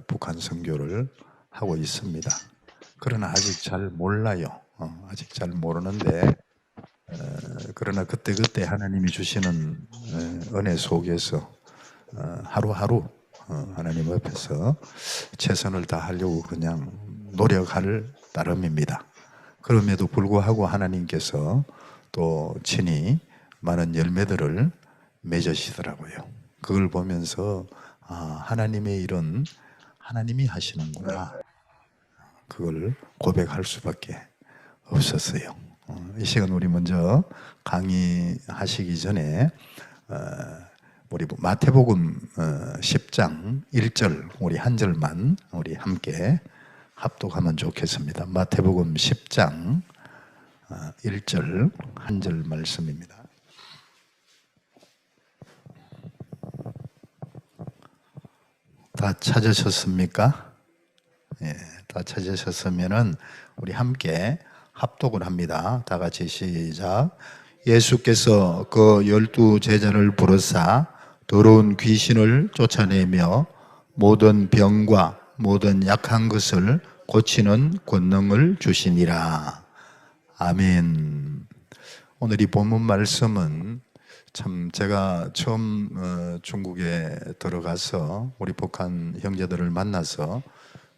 북한 선교를 하고 있습니다. 그러나 아직 잘 몰라요. 아직 잘 모르는데 그러나 그때그때 하나님이 주시는 은혜 속에서 하루하루 하나님 앞에서 최선을 다하려고 그냥 노력할 따름입니다. 그럼에도 불구하고 하나님께서 또 친히 많은 열매들을 맺으시더라고요. 그걸 보면서 하나님의 일은 하나님이 하시는구나. 그걸 고백할 수밖에 없었어요. 이 시간 우리 먼저 강의하시기 전에 우리 마태복음 10장 1절 우리 한 절만 우리 함께 합독하면 좋겠습니다. 마태복음 10장 1절 한 절 말씀입니다. 다 찾으셨습니까? 예, 다 찾으셨으면은 우리 함께 합독을 합니다. 다 같이 시작. 예수께서 그 12 제자를 부르사 더러운 귀신을 쫓아내며 모든 병과 모든 약한 것을 고치는 권능을 주시니라. 아멘. 오늘 이 본문 말씀은 참 제가 처음 중국에 들어가서 우리 북한 형제들을 만나서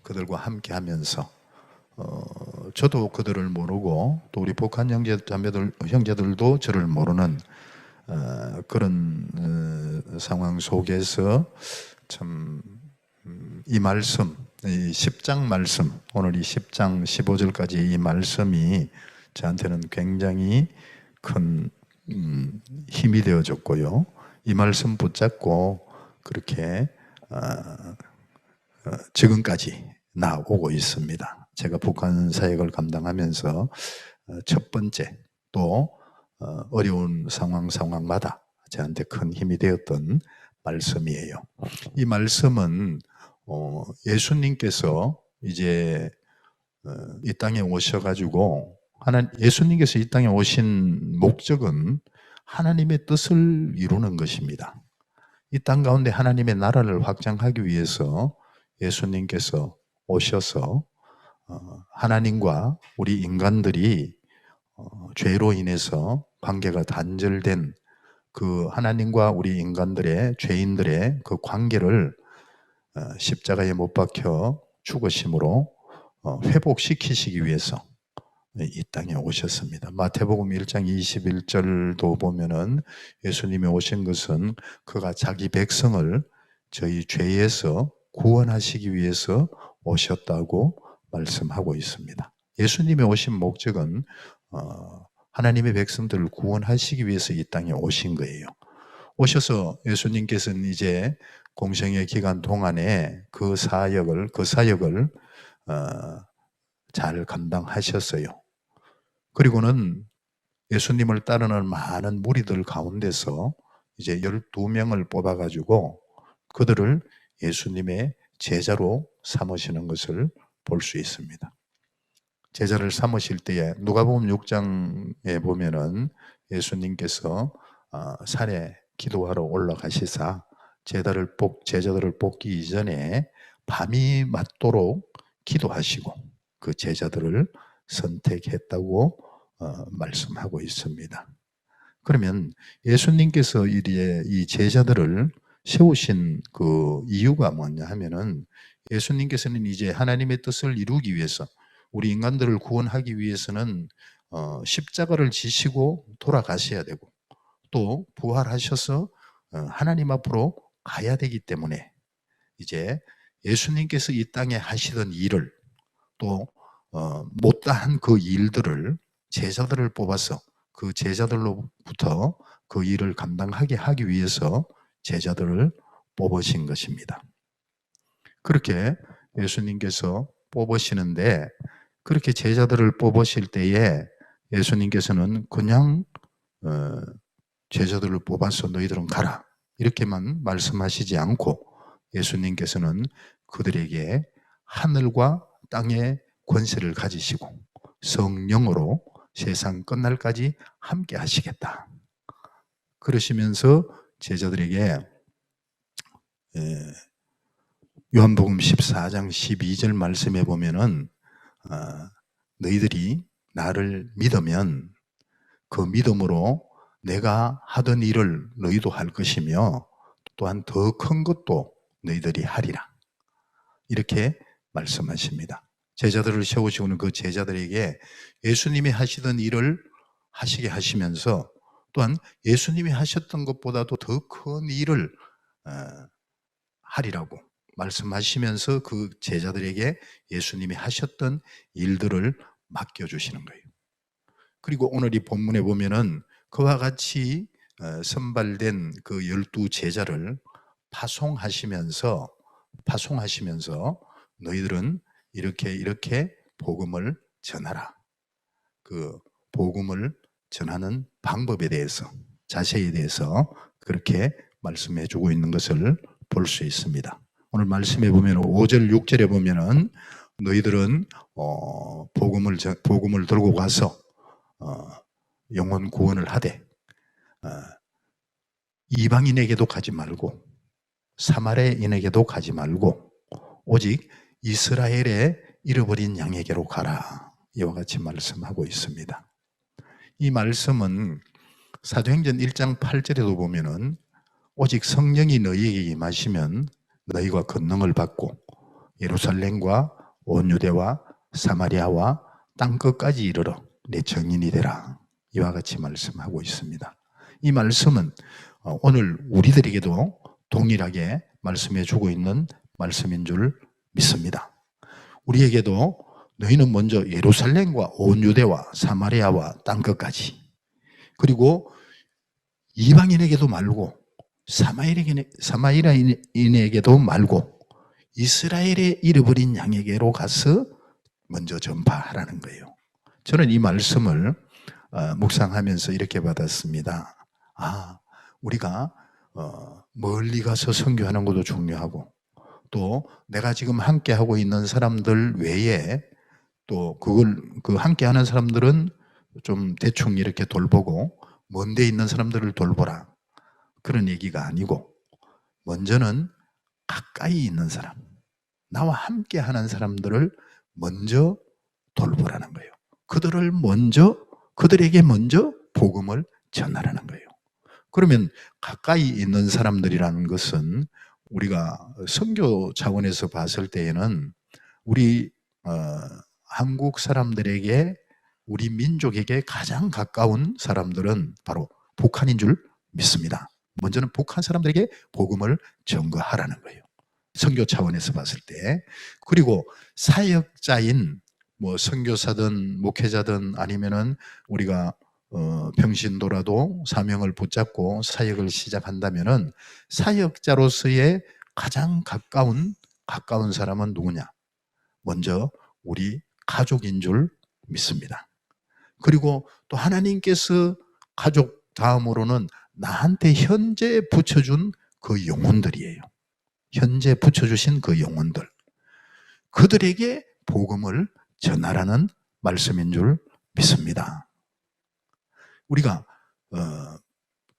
그들과 함께 하면서 저도 그들을 모르고 또 우리 북한 형제들도 저를 모르는 그런 상황 속에서 참 이 말씀, 이 10장 말씀, 오늘 이 10장 15절까지 이 말씀이 저한테는 굉장히 큰 힘이 되어졌고요. 이 말씀 붙잡고 그렇게 지금까지 나오고 있습니다. 제가 북한 사역을 감당하면서 첫 번째 또 어려운 상황마다 저한테 큰 힘이 되었던 말씀이에요. 이 말씀은 예수님께서 이제 이 땅에 오셔가지고 예수님께서 이 땅에 오신 목적은 하나님의 뜻을 이루는 것입니다. 이 땅 가운데 하나님의 나라를 확장하기 위해서 예수님께서 오셔서 하나님과 우리 인간들이 죄로 인해서 관계가 단절된 그 하나님과 우리 인간들의 죄인들의 그 관계를 십자가에 못 박혀 죽으심으로 회복시키시기 위해서 이 땅에 오셨습니다. 마태복음 1장 21절도 보면은 예수님이 오신 것은 그가 자기 백성을 저희 죄에서 구원하시기 위해서 오셨다고 말씀하고 있습니다. 예수님이 오신 목적은 하나님의 백성들을 구원하시기 위해서 이 땅에 오신 거예요. 오셔서 예수님께서는 이제 공생의 기간 동안에 그 사역을 잘 감당하셨어요. 그리고는 예수님을 따르는 많은 무리들 가운데서 이제 12명을 뽑아가지고 그들을 예수님의 제자로 삼으시는 것을 볼 수 있습니다. 제자를 삼으실 때에 누가복음 6장에 보면은 예수님께서 산에 기도하러 올라가시사 제자들을 뽑기 이전에 밤이 맞도록 기도하시고 그 제자들을 선택했다고 말씀하고 있습니다. 그러면 예수님께서 이 제자들을 세우신 그 이유가 뭐냐 하면은 예수님께서는 이제 하나님의 뜻을 이루기 위해서 우리 인간들을 구원하기 위해서는 십자가를 지시고 돌아가셔야 되고 또 부활하셔서 하나님 앞으로 가야 되기 때문에 이제 예수님께서 이 땅에 하시던 일을 또 못다한 그 일들을 제자들을 뽑아서 그 제자들로부터 그 일을 감당하게 하기 위해서 제자들을 뽑으신 것입니다. 그렇게 예수님께서 뽑으시는데 그렇게 제자들을 뽑으실 때에 예수님께서는 그냥 제자들을 뽑아서 너희들은 가라 이렇게만 말씀하시지 않고 예수님께서는 그들에게 하늘과 땅의 권세를 가지시고 성령으로 세상 끝날까지 함께 하시겠다. 그러시면서 제자들에게 요한복음 14장 12절 말씀에 보면은 어, 너희들이 나를 믿으면 그 믿음으로 내가 하던 일을 너희도 할 것이며 또한 더 큰 것도 너희들이 하리라. 이렇게 말씀하십니다. 제자들을 세우시고는 그 제자들에게 예수님이 하시던 일을 하시게 하시면서 또한 예수님이 하셨던 것보다도 더 큰 일을 하리라고 말씀하시면서 그 제자들에게 예수님이 하셨던 일들을 맡겨주시는 거예요. 그리고 오늘 이 본문에 보면은 그와 같이 선발된 그 12 제자를 파송하시면서 너희들은 이렇게 복음을 전하라. 그 복음을 전하는 방법에 대해서, 자세에 대해서 그렇게 말씀해 주고 있는 것을 볼 수 있습니다. 오늘 말씀해 보면 5절, 6절에 보면은 너희들은 복음을 들고 가서 영혼 구원을 하되 이방인에게도 가지 말고 사마리아인에게도 가지 말고 오직 이스라엘의 잃어버린 양에게로 가라. 이와 같이 말씀하고 있습니다. 이 말씀은 사도행전 1장 8절에도 보면은 오직 성령이 너희에게 임하시면 너희가 권능을 받고 예루살렘과 온 유대와 사마리아와 땅끝까지 이르러 내 증인이 되라. 이와 같이 말씀하고 있습니다. 이 말씀은 오늘 우리들에게도 동일하게 말씀해 주고 있는 말씀인 줄 믿습니다. 우리에게도 너희는 먼저 예루살렘과 온 유대와 사마리아와 땅끝까지, 그리고 이방인에게도 말고 사마리아인에게도 말고 이스라엘의 잃어버린 양에게로 가서 먼저 전파하라는 거예요. 저는 이 말씀을 묵상하면서 이렇게 받았습니다. 우리가 멀리 가서 선교하는 것도 중요하고, 또 내가 지금 함께 하고 있는 사람들 외에 또 그 함께 하는 사람들은 좀 대충 이렇게 돌보고 먼 데 있는 사람들을 돌보라, 그런 얘기가 아니고 먼저는 가까이 있는 사람, 나와 함께 하는 사람들을 먼저 돌보라는 거예요. 그들에게 먼저 복음을 전하라는 거예요. 그러면 가까이 있는 사람들이라는 것은 우리가 선교 차원에서 봤을 때에는 우리 한국 사람들에게, 우리 민족에게 가장 가까운 사람들은 바로 북한인 줄 믿습니다. 먼저는 북한 사람들에게 복음을 전거하라는 거예요. 선교 차원에서 봤을 때. 그리고 사역자인 선교사든 목회자든 아니면은 우리가 평신도라도 사명을 붙잡고 사역을 시작한다면은 사역자로서의 가장 가까운 사람은 누구냐? 먼저 우리 가족인 줄 믿습니다. 그리고 또 하나님께서 가족 다음으로는 나한테 현재 붙여준 그 영혼들이에요. 현재 붙여주신 그 영혼들, 그들에게 복음을 전하라는 말씀인 줄 믿습니다. 우리가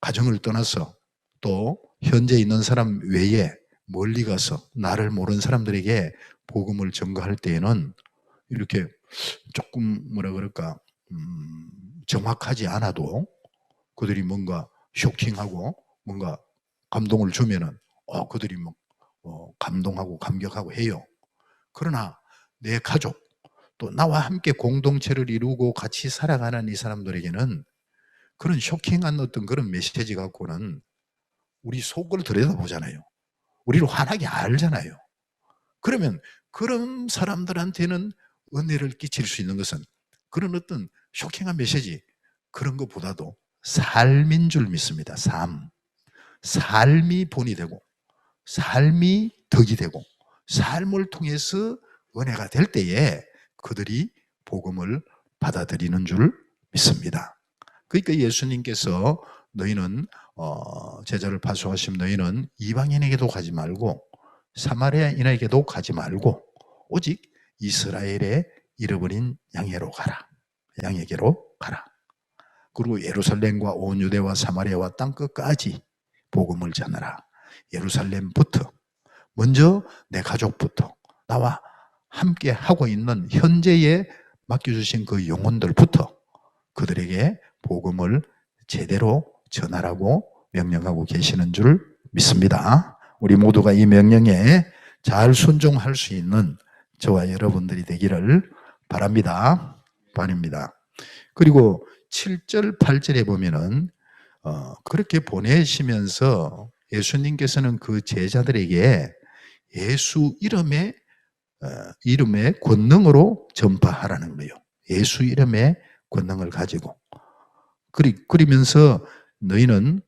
가정을 떠나서 또 현재 있는 사람 외에 멀리 가서 나를 모르는 사람들에게 복음을 전가할 때에는 이렇게 조금 정확하지 않아도 그들이 뭔가 쇼킹하고 뭔가 감동을 주면은 그들이 감동하고 감격하고 해요. 그러나 내 가족, 또 나와 함께 공동체를 이루고 같이 살아가는 이 사람들에게는 그런 쇼킹한 어떤 그런 메시지 갖고는 우리 속을 들여다보잖아요. 우리를 환하게 알잖아요. 그러면 그런 사람들한테는 은혜를 끼칠 수 있는 것은 그런 어떤 쇼킹한 메시지, 그런 것보다도 삶인 줄 믿습니다. 삶이 본이 되고 삶이 덕이 되고 삶을 통해서 은혜가 될 때에 그들이 복음을 받아들이는 줄 믿습니다. 그러니까 예수님께서 너희는 제자를 파송하시면 너희는 이방인에게도 가지 말고 사마리아인에게도 가지 말고 오직 이스라엘의 잃어버린 양에게로 가라. 그리고 예루살렘과 온 유대와 사마리아와 땅끝까지 복음을 전하라. 예루살렘부터 먼저 내 가족부터, 나와 함께 하고 있는 현재에 맡겨주신 그 영혼들부터 그들에게 복음을 제대로 전하라고 명령하고 계시는 줄 믿습니다. 우리 모두가 이 명령에 잘 순종할 수 있는 저와 여러분들이 되기를 바랍니다. 바랍니다. 그리고 7절, 8절에 보면은 그렇게 보내시면서 예수님께서는 그 제자들에게 예수 이름의 권능으로 전파하라는 거예요. 예수 이름의 권능을 가지고. 그러면서 너희는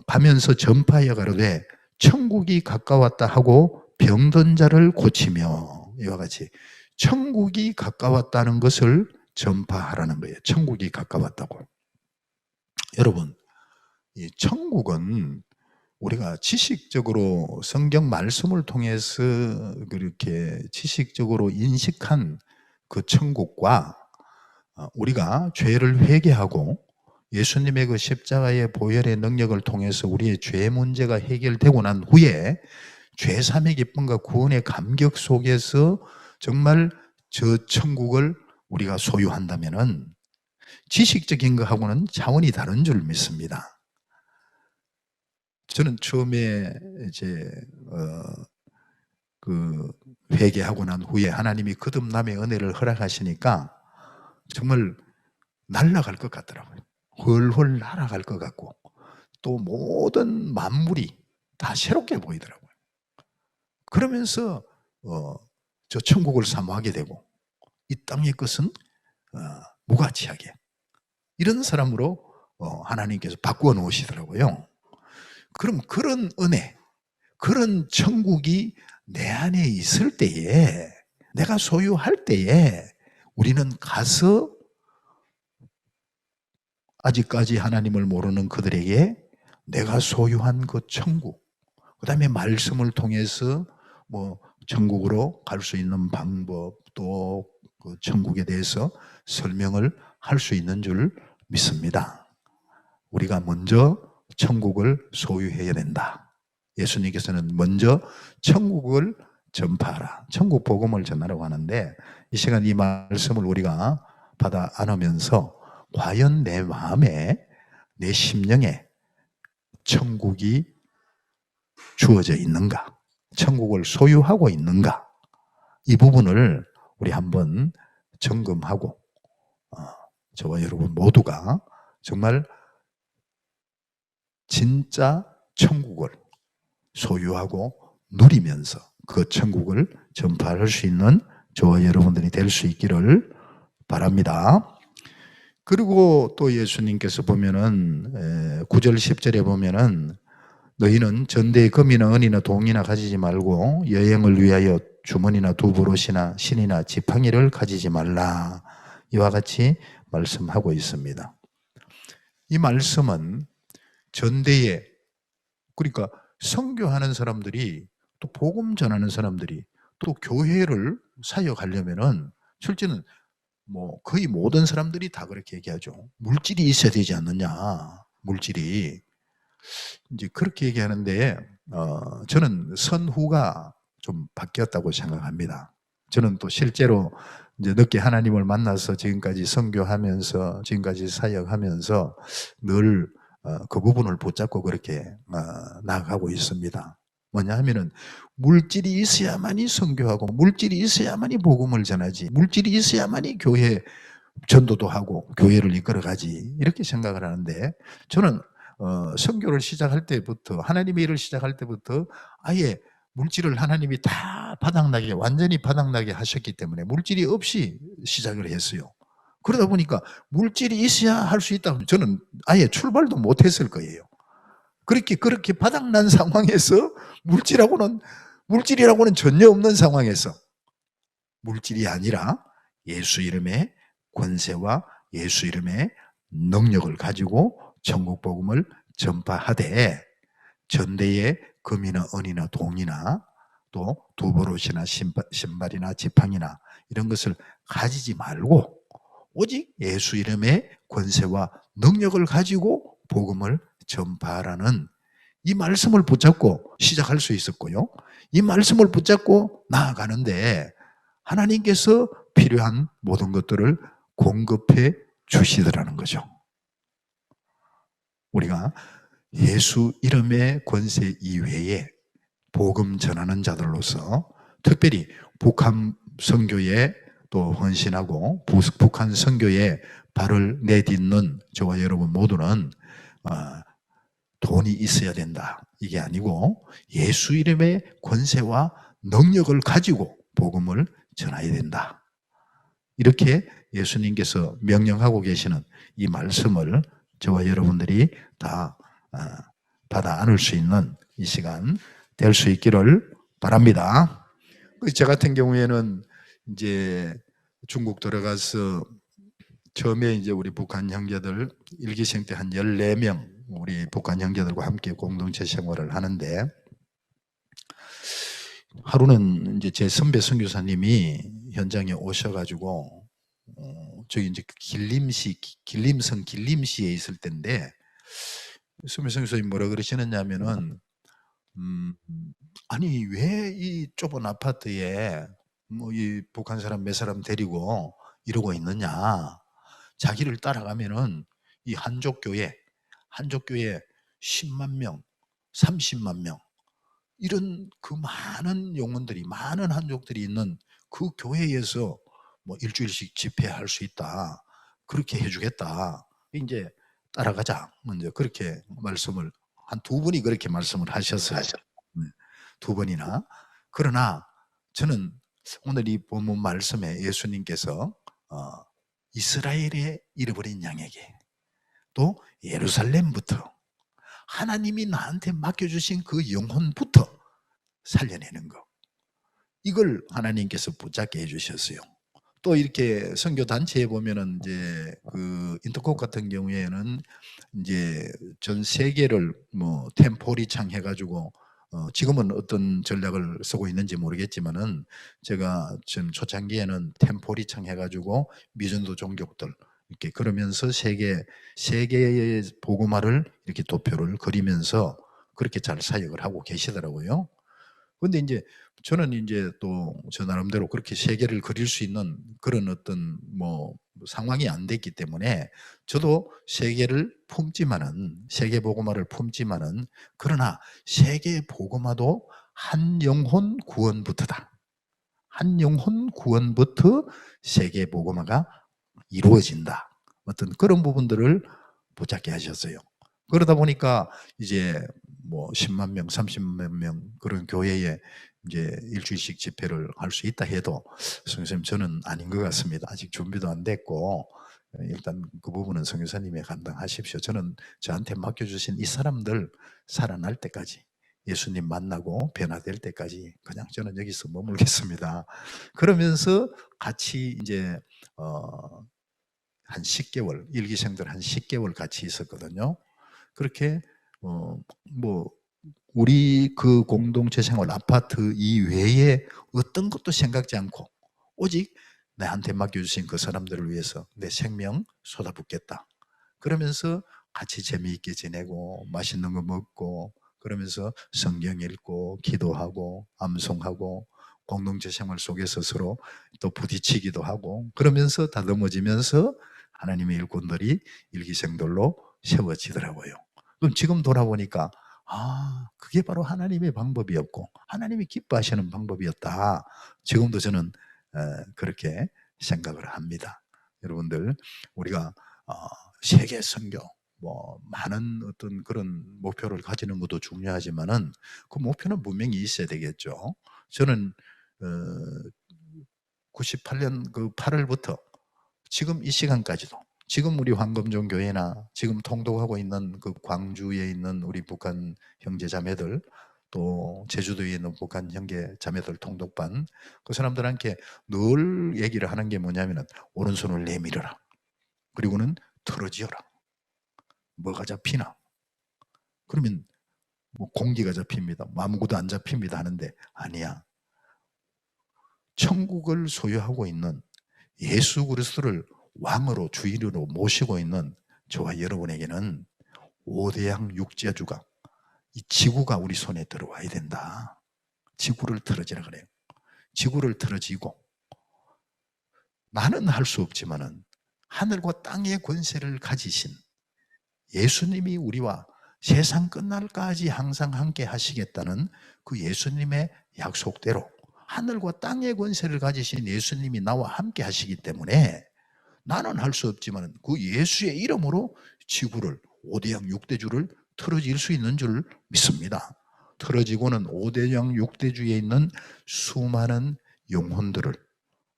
가면서 전파하여 가로되 천국이 가까웠다 하고 병든 자를 고치며, 이와 같이 천국이 가까웠다는 것을 전파하라는 거예요. 천국이 가까웠다고. 여러분, 이 천국은 우리가 지식적으로 성경 말씀을 통해서 그렇게 지식적으로 인식한 그 천국과 우리가 죄를 회개하고 예수님의 그 십자가의 보혈의 능력을 통해서 우리의 죄 문제가 해결되고 난 후에 죄삼의 기쁨과 구원의 감격 속에서 정말 저 천국을 우리가 소유한다면은 지식적인 것하고는 차원이 다른 줄 믿습니다. 저는 처음에 이제 그 회개하고 난 후에 하나님이 거듭남의 은혜를 허락하시니까 정말 날아갈 것 같더라고요. 훨훨 날아갈 것 같고 또 모든 만물이 다 새롭게 보이더라고요. 그러면서 저 천국을 사모하게 되고 이 땅의 것은 무가치하게 이런 사람으로 하나님께서 바꾸어 놓으시더라고요. 그럼 그런 은혜, 그런 천국이 내 안에 있을 때에, 내가 소유할 때에 우리는 가서 아직까지 하나님을 모르는 그들에게 내가 소유한 그 천국, 그 다음에 말씀을 통해서 뭐 천국으로 갈 수 있는 방법, 또 그 천국에 대해서 설명을 할 수 있는 줄 믿습니다. 우리가 먼저 천국을 소유해야 된다. 예수님께서는 먼저 천국을 전파하라, 천국 복음을 전하라고 하는데, 이 시간 이 말씀을 우리가 받아 안으면서 과연 내 마음에, 내 심령에 천국이 주어져 있는가, 천국을 소유하고 있는가, 이 부분을 우리 한번 점검하고 저와 여러분 모두가 정말 진짜 천국을 소유하고 누리면서 그 천국을 전파할 수 있는 저와 여러분들이 될 수 있기를 바랍니다. 그리고 또 예수님께서 보면은 9절 10절에 보면은 너희는 전대에 금이나 은이나 동이나 가지지 말고 여행을 위하여 주머니나 두부롯이나 신이나 지팡이를 가지지 말라, 이와 같이 말씀하고 있습니다. 이 말씀은 전대에, 그러니까 선교하는 사람들이, 또 복음 전하는 사람들이, 또 교회를 사역하려면은 실제는 뭐 거의 모든 사람들이 다 그렇게 얘기하죠. 물질이 있어야 되지 않느냐. 물질이. 이제 그렇게 얘기하는데 저는 선후가 좀 바뀌었다고 생각합니다. 저는 또 실제로 이제 늦게 하나님을 만나서 지금까지 선교하면서, 지금까지 사역하면서 늘 그 부분을 붙잡고 그렇게 나아가고 있습니다. 뭐냐 하면은 물질이 있어야만이 선교하고 물질이 있어야만이 복음을 전하지, 물질이 있어야만이 교회 전도도 하고 교회를 이끌어가지, 이렇게 생각을 하는데, 저는 선교를 시작할 때부터, 하나님의 일을 시작할 때부터 아예 물질을 하나님이 다 바닥나게, 완전히 바닥나게 하셨기 때문에 물질이 없이 시작을 했어요. 그러다 보니까 물질이 있어야 할 수 있다고 저는 아예 출발도 못했을 거예요. 그렇게 바닥난 상황에서 물질이라고는 전혀 없는 상황에서 물질이 아니라 예수 이름의 권세와 예수 이름의 능력을 가지고 천국 복음을 전파하되, 전대에 금이나 은이나 동이나 또 두보롯이나 신발이나 지팡이나 이런 것을 가지지 말고 오직 예수 이름의 권세와 능력을 가지고 복음을 전파하라는 이 말씀을 붙잡고 시작할 수 있었고요. 이 말씀을 붙잡고 나아가는데 하나님께서 필요한 모든 것들을 공급해 주시더라는 거죠. 우리가 예수 이름의 권세 이외에 복음 전하는 자들로서 특별히 북한 선교에 또 헌신하고 북한 선교에 발을 내딛는 저와 여러분 모두는 돈이 있어야 된다. 이게 아니고 예수 이름의 권세와 능력을 가지고 복음을 전해야 된다. 이렇게 예수님께서 명령하고 계시는 이 말씀을 저와 여러분들이 다 받아 안을 수 있는 이 시간 될 수 있기를 바랍니다. 저 같은 경우에는 이제 중국 들어가서 처음에 이제 우리 북한 형제들 일기생 때 한 14명 우리 북한 형제들과 함께 공동체 생활을 하는데 하루는 이제 제 선배 선교사님이 현장에 오셔가지고 저기 이제 길림성 길림시에 있을 때인데 선배 선교사님이 뭐라 그러시느냐면은 아니 왜 이 좁은 아파트에 뭐 이 북한 사람 몇 사람 데리고 이러고 있느냐. 자기를 따라가면은 이 한족교회 10만 명, 30만 명 이런 그 많은 영혼들이 많은 한족들이 있는 그 교회에서 뭐 일주일씩 집회할 수 있다. 그렇게 해주겠다. 이제 따라가자. 먼저 그렇게 말씀을 한 두 분이 그렇게 말씀을 하셨어요. 두 번이나. 그러나 저는 오늘 이 본문 말씀에 예수님께서 이스라엘의 잃어버린 양에게 또 예루살렘부터 하나님이 나한테 맡겨주신 그 영혼부터 살려내는 거. 이걸 하나님께서 붙잡게 해주셨어요. 또 이렇게 선교 단체에 보면은 이제 그 인터콕 같은 경우에는 이제 전 세계를 뭐 템포리창 해가지고 지금은 어떤 전략을 쓰고 있는지 모르겠지만은 제가 지금 초창기에는 템포리창 해가지고 미전도 종족들 이렇게 그러면서 세계의 복음화를 이렇게 도표를 그리면서 그렇게 잘 사역을 하고 계시더라고요. 근데 이제 저는 이제 또 저 나름대로 그렇게 세계를 그릴 수 있는 그런 어떤 뭐 상황이 안 됐기 때문에 저도 세계를 품지만은 세계 복음화를 품지만은 그러나 세계 복음화도 한 영혼 구원부터다. 한 영혼 구원부터 세계 복음화가 이루어진다. 어떤 그런 부분들을 붙잡게 하셨어요. 그러다 보니까 이제 뭐 10만 명, 30만 명 그런 교회에 이제 일주일씩 집회를 할 수 있다 해도 선생님 저는 아닌 것 같습니다. 아직 준비도 안 됐고 일단 그 부분은 선교사님이 감당하십시오. 저는 저한테 맡겨주신 이 사람들 살아날 때까지 예수님 만나고 변화될 때까지 그냥 저는 여기서 머물겠습니다. 그러면서 같이 이제 한 10개월 일기생들 한 10개월 같이 있었거든요. 그렇게 뭐 우리 그 공동체 생활 아파트 이외에 어떤 것도 생각지 않고 오직 나한테 맡겨주신 그 사람들을 위해서 내 생명 쏟아붓겠다. 그러면서 같이 재미있게 지내고 맛있는 거 먹고 그러면서 성경 읽고 기도하고 암송하고 공동체 생활 속에서 서로 또 부딪히기도 하고 그러면서 다듬어지면서 하나님의 일꾼들이 일기생들로 세워지더라고요. 그럼 지금 돌아보니까 그게 바로 하나님의 방법이었고 하나님이 기뻐하시는 방법이었다. 지금도 저는 그렇게 생각을 합니다. 여러분들 우리가 세계 선교 뭐 많은 어떤 그런 목표를 가지는 것도 중요하지만은 그 목표는 분명히 있어야 되겠죠. 저는 98년 그 8월부터 지금 이 시간까지도 지금 우리 황금종 교회나 지금 통독하고 있는 그 광주에 있는 우리 북한 형제자매들 또 제주도에 있는 북한 형제자매들 통독반 그 사람들한테 늘 얘기를 하는 게 뭐냐면은 오른손을 내밀어라. 그리고는 틀어지어라. 뭐가 잡히나? 그러면 뭐 공기가 잡힙니다. 아무것도 안 잡힙니다 하는데 아니야. 천국을 소유하고 있는 예수 그리스도를 왕으로 주인으로 모시고 있는 저와 여러분에게는 5대양 육제주가 이 지구가 우리 손에 들어와야 된다. 지구를 틀어지라 그래요. 지구를 틀어지고 나는 할 수 없지만은 하늘과 땅의 권세를 가지신 예수님이 우리와 세상 끝날까지 항상 함께 하시겠다는 그 예수님의 약속대로 하늘과 땅의 권세를 가지신 예수님이 나와 함께 하시기 때문에 나는 할 수 없지만 그 예수의 이름으로 지구를 5대양 6대주를 틀어질 수 있는 줄 믿습니다. 틀어지고는 5대양 6대주에 있는 수많은 영혼들을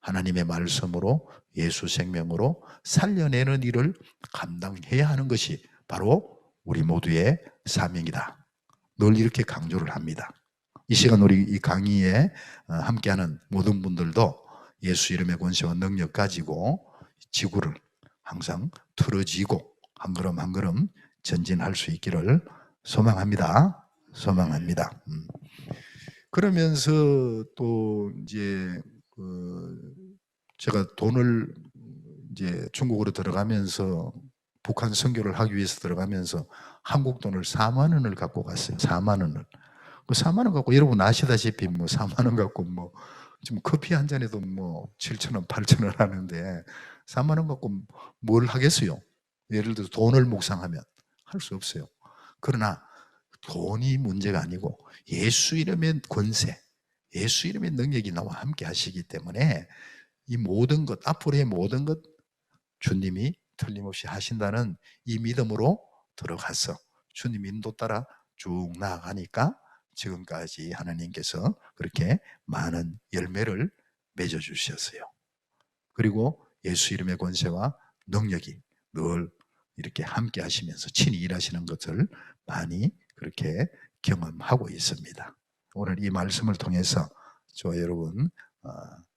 하나님의 말씀으로 예수 생명으로 살려내는 일을 감당해야 하는 것이 바로 우리 모두의 사명이다. 늘 이렇게 강조를 합니다. 이 시간 우리 이 강의에 함께하는 모든 분들도 예수 이름의 권세와 능력 가지고 지구를 항상 틀어지고 한 걸음 한 걸음 전진할 수 있기를 소망합니다. 소망합니다. 그러면서 또 이제 제가 돈을 이제 중국으로 들어가면서 북한 선교를 하기 위해서 들어가면서 한국 돈을 4만 원을 갖고 갔어요. 4만 원을. 그 4만 원 갖고 여러분 아시다시피 뭐 4만 원 갖고 뭐 지금 커피 한 잔에도 뭐 7천 원, 8천 원 하는데 4만 원 갖고 뭘 하겠어요? 예를 들어서 돈을 묵상하면 할 수 없어요. 그러나 돈이 문제가 아니고 예수 이름의 권세, 예수 이름의 능력이 나와 함께 하시기 때문에 이 모든 것, 앞으로의 모든 것 주님이 틀림없이 하신다는 이 믿음으로 들어가서 주님 인도 따라 쭉 나아가니까 지금까지 하나님께서 그렇게 많은 열매를 맺어주셨어요. 그리고 예수 이름의 권세와 능력이 늘 이렇게 함께 하시면서 친히 일하시는 것을 많이 그렇게 경험하고 있습니다. 오늘 이 말씀을 통해서 저와 여러분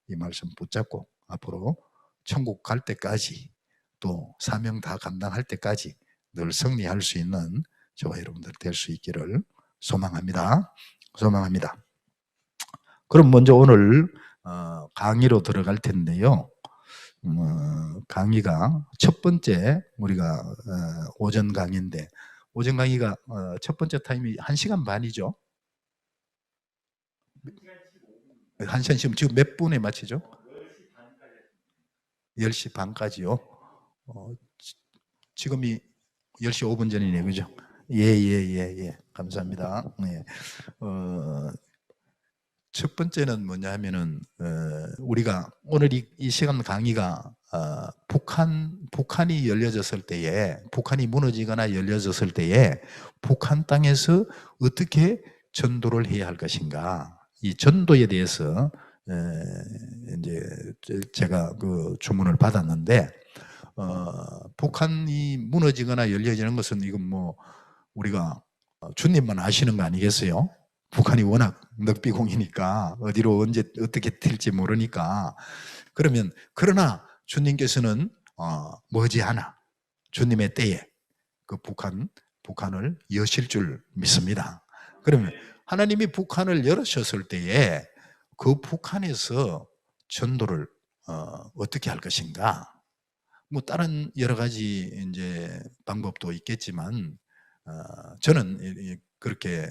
이 말씀 붙잡고 앞으로 천국 갈 때까지 또 사명 다 감당할 때까지 늘 승리할 수 있는 저와 여러분들 될 수 있기를 소망합니다. 소망합니다. 그럼 먼저 오늘 강의로 들어갈 텐데요. 강의가 첫 번째 우리가 오전 강의인데 오전 강의가 첫 번째 타임이 1시간 반이죠. 1시간 지금 몇 분에 마치죠? 10시 반까지요. 지금이 10시 5분 전이네요. 그죠? 예. 감사합니다. 예. 첫 번째는 뭐냐 하면은, 우리가 오늘 이 시간 강의가, 북한이 열려졌을 때에, 북한이 무너지거나 열려졌을 때에, 북한 땅에서 어떻게 전도를 해야 할 것인가. 이 전도에 대해서, 이제 제가 그 주문을 받았는데, 북한이 무너지거나 열려지는 것은 이건 뭐 우리가 주님만 아시는 거 아니겠어요? 북한이 워낙 넉비공이니까 어디로 언제 어떻게 튈지 모르니까 그러나 주님께서는 머지않아 주님의 때에 그 북한을 여실 줄 믿습니다. 그러면 하나님이 북한을 열으셨을 때에 그 북한에서 전도를 어떻게 할 것인가? 뭐 다른 여러 가지 이제 방법도 있겠지만 저는 그렇게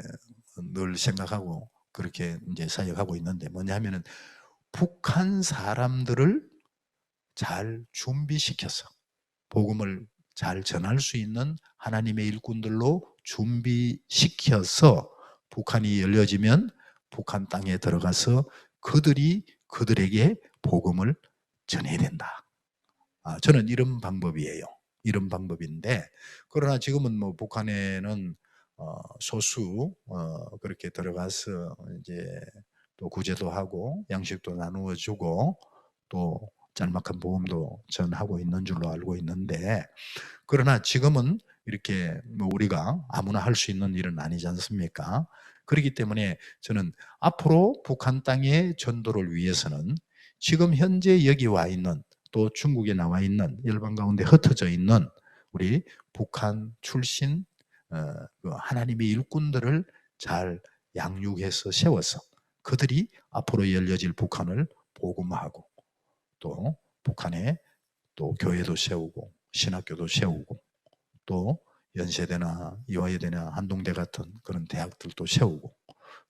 늘 생각하고 그렇게 이제 사역하고 있는데 뭐냐면은 북한 사람들을 잘 준비시켜서 복음을 잘 전할 수 있는 하나님의 일꾼들로 준비시켜서 북한이 열려지면 북한 땅에 들어가서 그들에게 복음을 전해야 된다. 저는 이런 방법이에요. 이런 방법인데 그러나 지금은 뭐 북한에는 소수 그렇게 들어가서 이제 또 구제도 하고 양식도 나누어 주고 또 짤막한 보험도 전하고 있는 줄로 알고 있는데 그러나 지금은 이렇게 뭐 우리가 아무나 할 수 있는 일은 아니지 않습니까? 그렇기 때문에 저는 앞으로 북한 땅의 전도를 위해서는 지금 현재 여기 와 있는 또 중국에 나와 있는 열방 가운데 흩어져 있는 우리 북한 출신 그 하나님의 일꾼들을 잘 양육해서 세워서 그들이 앞으로 열려질 북한을 복음화하고 또 북한에 또 교회도 세우고 신학교도 세우고 또 연세대나 이화여대나 한동대 같은 그런 대학들도 세우고,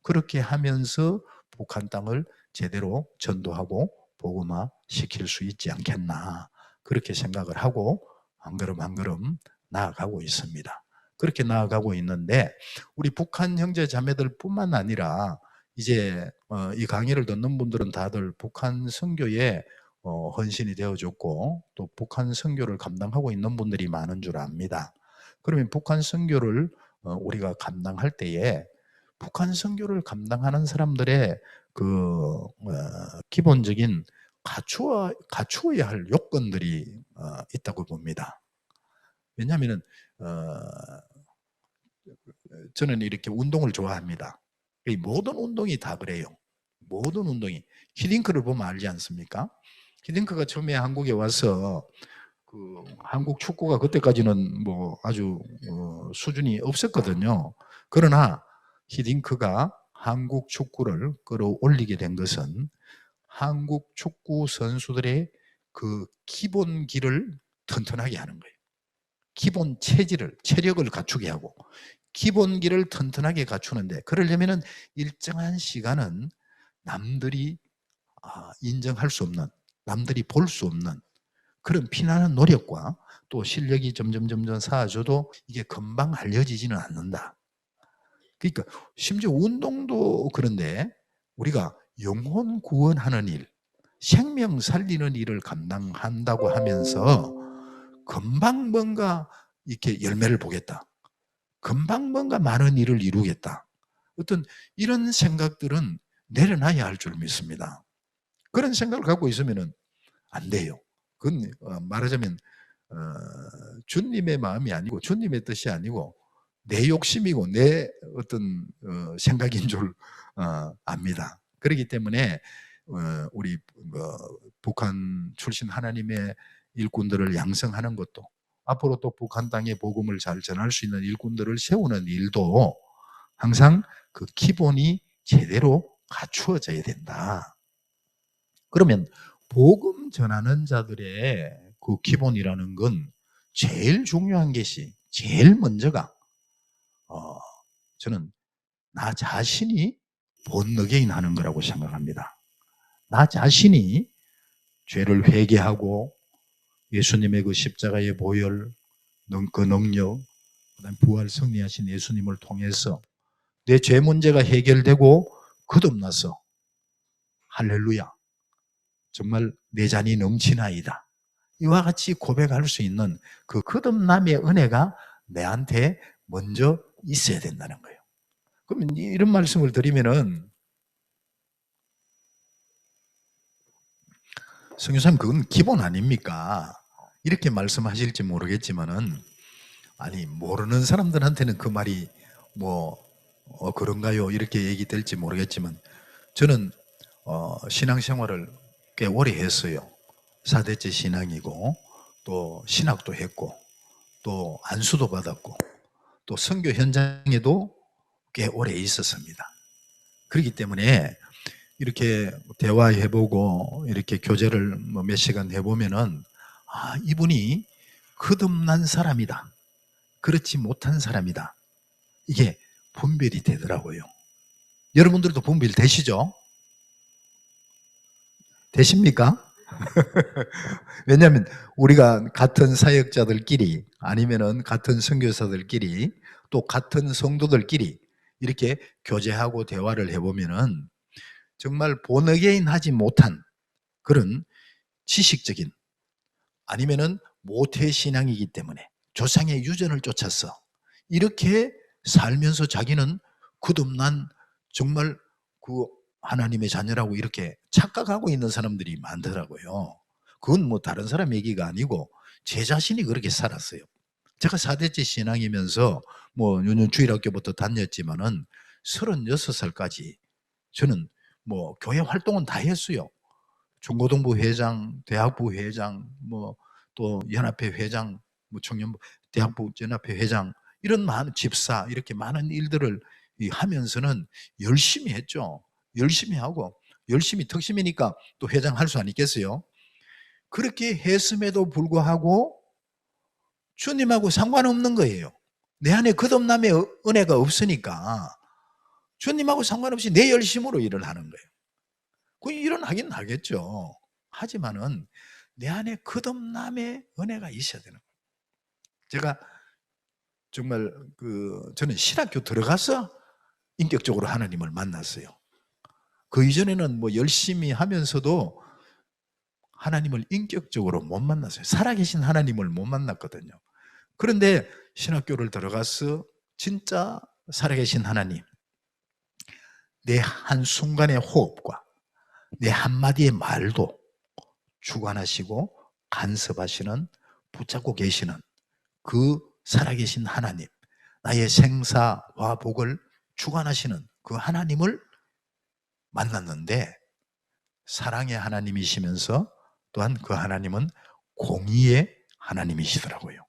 그렇게 하면서 북한 땅을 제대로 전도하고 복음화 시킬 수 있지 않겠나, 그렇게 생각을 하고 한 걸음 한 걸음 나아가고 있습니다. 그렇게 나아가고 있는데, 우리 북한 형제 자매들 뿐만 아니라 이제 이 강의를 듣는 분들은 다들 북한 선교에 헌신이 되어졌고, 또 북한 선교를 감당하고 있는 분들이 많은 줄 압니다. 그러면 북한 선교를 우리가 감당할 때에 북한 선교를 감당하는 사람들의 기본적인 갖추어야 할 요건들이 있다고 봅니다. 왜냐하면 저는 이렇게 운동을 좋아합니다. 모든 운동이 다 그래요. 모든 운동이. 히딩크를 보면 알지 않습니까? 히딩크가 처음에 한국에 와서 한국 축구가 그때까지는 뭐 아주 수준이 없었거든요. 그러나 히딩크가 한국 축구를 끌어올리게 된 것은 한국 축구 선수들의 기본기를 튼튼하게 하는 거예요. 기본 체력을 갖추게 하고 기본기를 튼튼하게 갖추는데, 그러려면은 일정한 시간은 남들이 인정할 수 없는, 남들이 볼 수 없는 그런 피나는 노력과 또 실력이 점점 쌓아져도 이게 금방 알려지지는 않는다. 그러니까 심지어 운동도 그런데 우리가 영혼 구원하는 일, 생명 살리는 일을 감당한다고 하면서 금방 뭔가 이렇게 열매를 보겠다, 금방 뭔가 많은 일을 이루겠다, 어떤 이런 생각들은 내려놔야 할 줄 믿습니다. 그런 생각을 갖고 있으면 안 돼요. 그건 말하자면 주님의 마음이 아니고 주님의 뜻이 아니고 내 욕심이고 내 어떤 생각인 줄 압니다. 그렇기 때문에 우리 북한 출신 하나님의 일꾼들을 양성하는 것도, 앞으로 또 북한 땅에 복음을 잘 전할 수 있는 일꾼들을 세우는 일도 항상 그 기본이 제대로 갖추어져야 된다. 그러면 복음 전하는 자들의 그 기본이라는 건 제일 중요한 것이, 제일 먼저가 저는 나 자신이 본어게인 하는 거라고 생각합니다. 나 자신이 죄를 회개하고 예수님의 그 십자가의 보혈, 그 능력, 그다음 부활 승리하신 예수님을 통해서 내 죄 문제가 해결되고 거듭나서 할렐루야, 정말 내 잔이 넘치나이다, 이와 같이 고백할 수 있는 그 거듭남의 은혜가 내한테 먼저 있어야 된다는 거예요. 그러면 이런 말씀을 드리면은, 성교사님 그건 기본 아닙니까? 이렇게 말씀하실지 모르겠지만은, 아니 모르는 사람들한테는 그 말이 뭐 그런가요? 이렇게 얘기될지 모르겠지만, 저는 신앙생활을 꽤 오래 했어요. 4대째 신앙이고 또 신학도 했고 또 안수도 받았고 또 선교 현장에도 꽤 오래 있었습니다. 그렇기 때문에 이렇게 대화해보고 이렇게 교제를 몇 시간 해보면은 이분이 거듭난 사람이다, 그렇지 못한 사람이다, 이게 분별이 되더라고요. 여러분들도 분별 되시죠? 되십니까? 왜냐하면 우리가 같은 사역자들끼리 아니면은 같은 선교사들끼리 또 같은 성도들끼리 이렇게 교제하고 대화를 해보면은 정말 본어게인 하지 못한 그런 지식적인, 아니면은 모태신앙이기 때문에 조상의 유전을 쫓아서 이렇게 살면서 자기는 거듭난 정말 하나님의 자녀라고 이렇게 착각하고 있는 사람들이 많더라고요. 그건 뭐 다른 사람 얘기가 아니고 제 자신이 그렇게 살았어요. 제가 4대째 신앙이면서 뭐 주일학교부터 다녔지만은 36살까지 저는 뭐 교회 활동은 다 했어요. 중고등부 회장, 대학부 회장, 뭐 또 연합회 회장, 뭐 청년부, 대학부 연합회 회장, 이런 많은 집사, 이렇게 많은 일들을 하면서는 열심히 했죠. 열심히 하고, 열심히 특심이니까 또 회장 할 수 아니겠어요? 그렇게 했음에도 불구하고 주님하고 상관없는 거예요. 내 안에 거듭남의 은혜가 없으니까 주님하고 상관없이 내 열심으로 일을 하는 거예요. 그 일은 하긴 하겠죠. 하지만은 내 안에 거듭남의 은혜가 있어야 되는 거예요. 제가 정말 저는 신학교 들어가서 인격적으로 하나님을 만났어요. 그 이전에는 뭐 열심히 하면서도 하나님을 인격적으로 못 만났어요. 살아계신 하나님을 못 만났거든요. 그런데 신학교를 들어가서 진짜 살아계신 하나님, 내 한순간의 호흡과 내 한마디의 말도 주관하시고 간섭하시는, 붙잡고 계시는 그 살아계신 하나님, 나의 생사와 복을 주관하시는 그 하나님을 만났는데, 사랑의 하나님이시면서 또한 그 하나님은 공의의 하나님이시더라고요.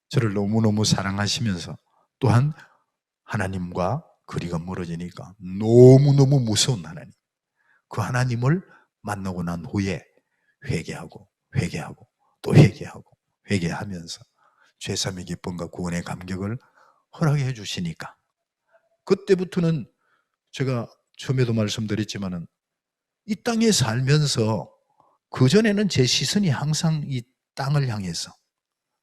저를 너무너무 사랑하시면서 또한 하나님과 거리가 멀어지니까 너무너무 무서운 하나님, 그 하나님을 만나고 난 후에 회개하고 또 회개하면서 죄사함의 기쁨과 구원의 감격을 허락해 주시니까, 그때부터는 제가 처음에도 말씀드렸지만은 이 땅에 살면서 그전에는 제 시선이 항상 이 땅을 향해서,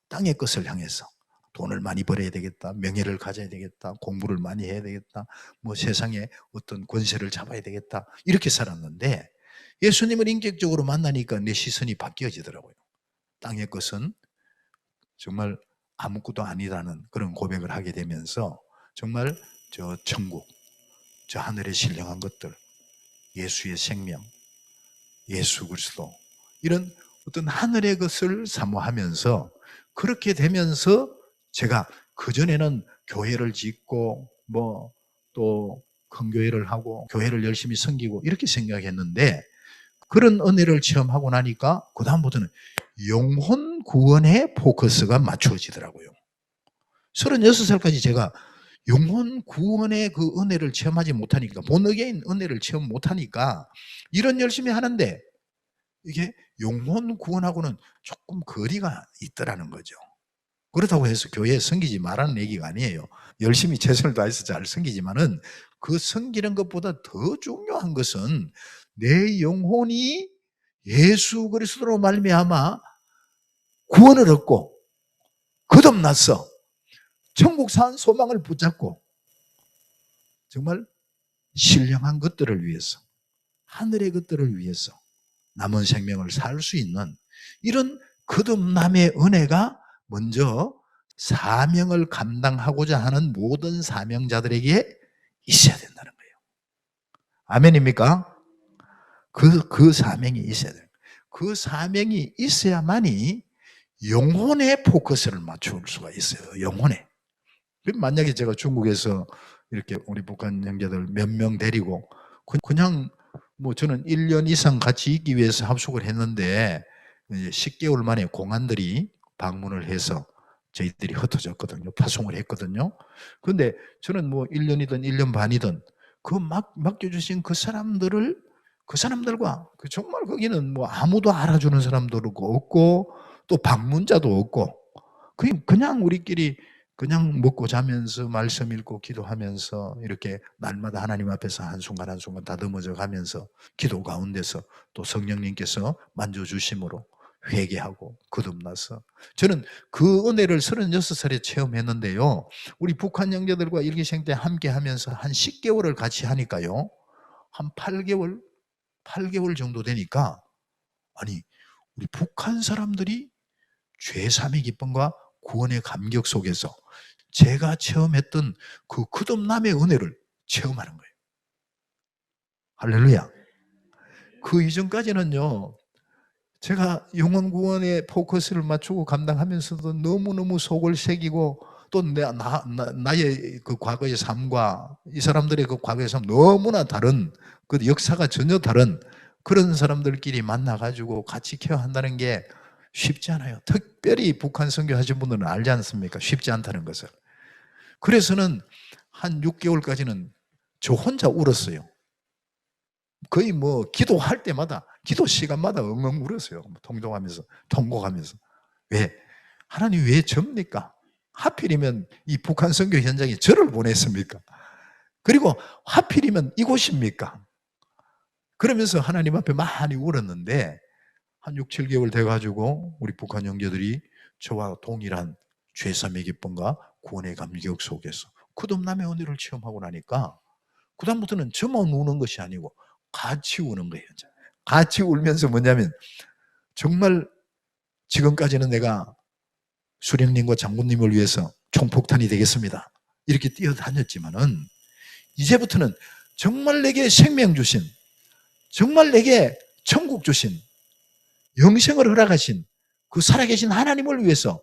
땅의 것을 향해서 돈을 많이 벌어야 되겠다, 명예를 가져야 되겠다, 공부를 많이 해야 되겠다, 뭐 세상에 어떤 권세를 잡아야 되겠다, 이렇게 살았는데 예수님을 인격적으로 만나니까 내 시선이 바뀌어지더라고요. 땅의 것은 정말 아무것도 아니라는 그런 고백을 하게 되면서 정말 저 천국, 저 하늘의 신령한 것들, 예수의 생명, 예수 그리스도, 이런 어떤 하늘의 것을 사모하면서, 그렇게 되면서 제가 그전에는 교회를 짓고 뭐 또 큰 교회를 하고 교회를 열심히 섬기고 이렇게 생각했는데, 그런 은혜를 체험하고 나니까 그 다음부터는 영혼 구원에 포커스가 맞춰지더라고요. 36살까지 제가 영혼 구원의 그 은혜를 체험하지 못하니까, 본어게인 은혜를 체험 못하니까 일은 열심히 하는데 이게 영혼 구원하고는 조금 거리가 있더라는 거죠. 그렇다고 해서 교회에 섬기지 말라는 얘기가 아니에요. 열심히 최선을 다해서 잘 섬기지만은 그 섬기는 것보다 더 중요한 것은 내 영혼이 예수 그리스도로 말미암아 구원을 얻고 거듭났어, 천국 산 소망을 붙잡고 정말 신령한 것들을 위해서, 하늘의 것들을 위해서 남은 생명을 살 수 있는 이런 거듭남의 은혜가 먼저 사명을 감당하고자 하는 모든 사명자들에게 있어야 된다는 거예요. 아멘입니까? 그 사명이 있어야 돼요. 그 사명이 있어야만이 영혼의 포커스를 맞출 수가 있어요. 영혼에. 만약에 제가 중국에서 이렇게 우리 북한 형제들 몇 명 데리고 그냥 뭐 저는 1년 이상 같이 있기 위해서 합숙을 했는데 10개월 만에 공안들이 방문을 해서 저희들이 흩어졌거든요. 파송을 했거든요. 그런데 저는 뭐 1년이든 1년 반이든 그 맡겨주신 그 사람들과 정말 거기는 뭐 아무도 알아주는 사람도 없고 또 방문자도 없고 그냥 우리끼리 그냥 먹고 자면서 말씀 읽고 기도하면서 이렇게 날마다 하나님 앞에서 한순간 한순간 다듬어져 가면서 기도 가운데서 또 성령님께서 만져주심으로 회개하고 거듭나서, 저는 그 은혜를 36살에 체험했는데요, 우리 북한 형제들과 일기생 때 함께 하면서 한 10개월을 같이 하니까요, 한 8개월 정도 되니까 아니 우리 북한 사람들이 죄사함의 기쁨과 구원의 감격 속에서 제가 체험했던 그 거듭남의 은혜를 체험하는 거예요. 할렐루야. 그 이전까지는요, 제가 영혼 구원에 포커스를 맞추고 감당하면서도 너무너무 속을 새기고 또 나의 그 과거의 삶과 이 사람들의 그 과거의 삶 너무나 다른, 그 역사가 전혀 다른 그런 사람들끼리 만나가지고 같이 케어한다는 게 쉽지 않아요. 특별히 북한 선교하신 분들은 알지 않습니까? 쉽지 않다는 것을. 그래서는 한 6개월까지는 저 혼자 울었어요. 거의 뭐 기도할 때마다, 기도 시간마다 엉엉 울었어요. 통곡하면서. 왜? 하나님 왜 접니까? 하필이면 이 북한 선교 현장에 저를 보냈습니까? 그리고 하필이면 이곳입니까? 그러면서 하나님 앞에 많이 울었는데 한 6, 7개월 돼가지고 우리 북한 형제들이 저와 동일한 죄삼의 기쁨과 구원의 감격 속에서 거듭남의 은혜를 체험하고 나니까 그다음부터는 저만 우는 것이 아니고 같이 우는 거예요. 같이 울면서 뭐냐면 정말 지금까지는 내가 수령님과 장군님을 위해서 총폭탄이 되겠습니다. 이렇게 뛰어다녔지만은 이제부터는 정말 내게 생명 주신, 정말 내게 천국 주신, 영생을 허락하신 그 살아계신 하나님을 위해서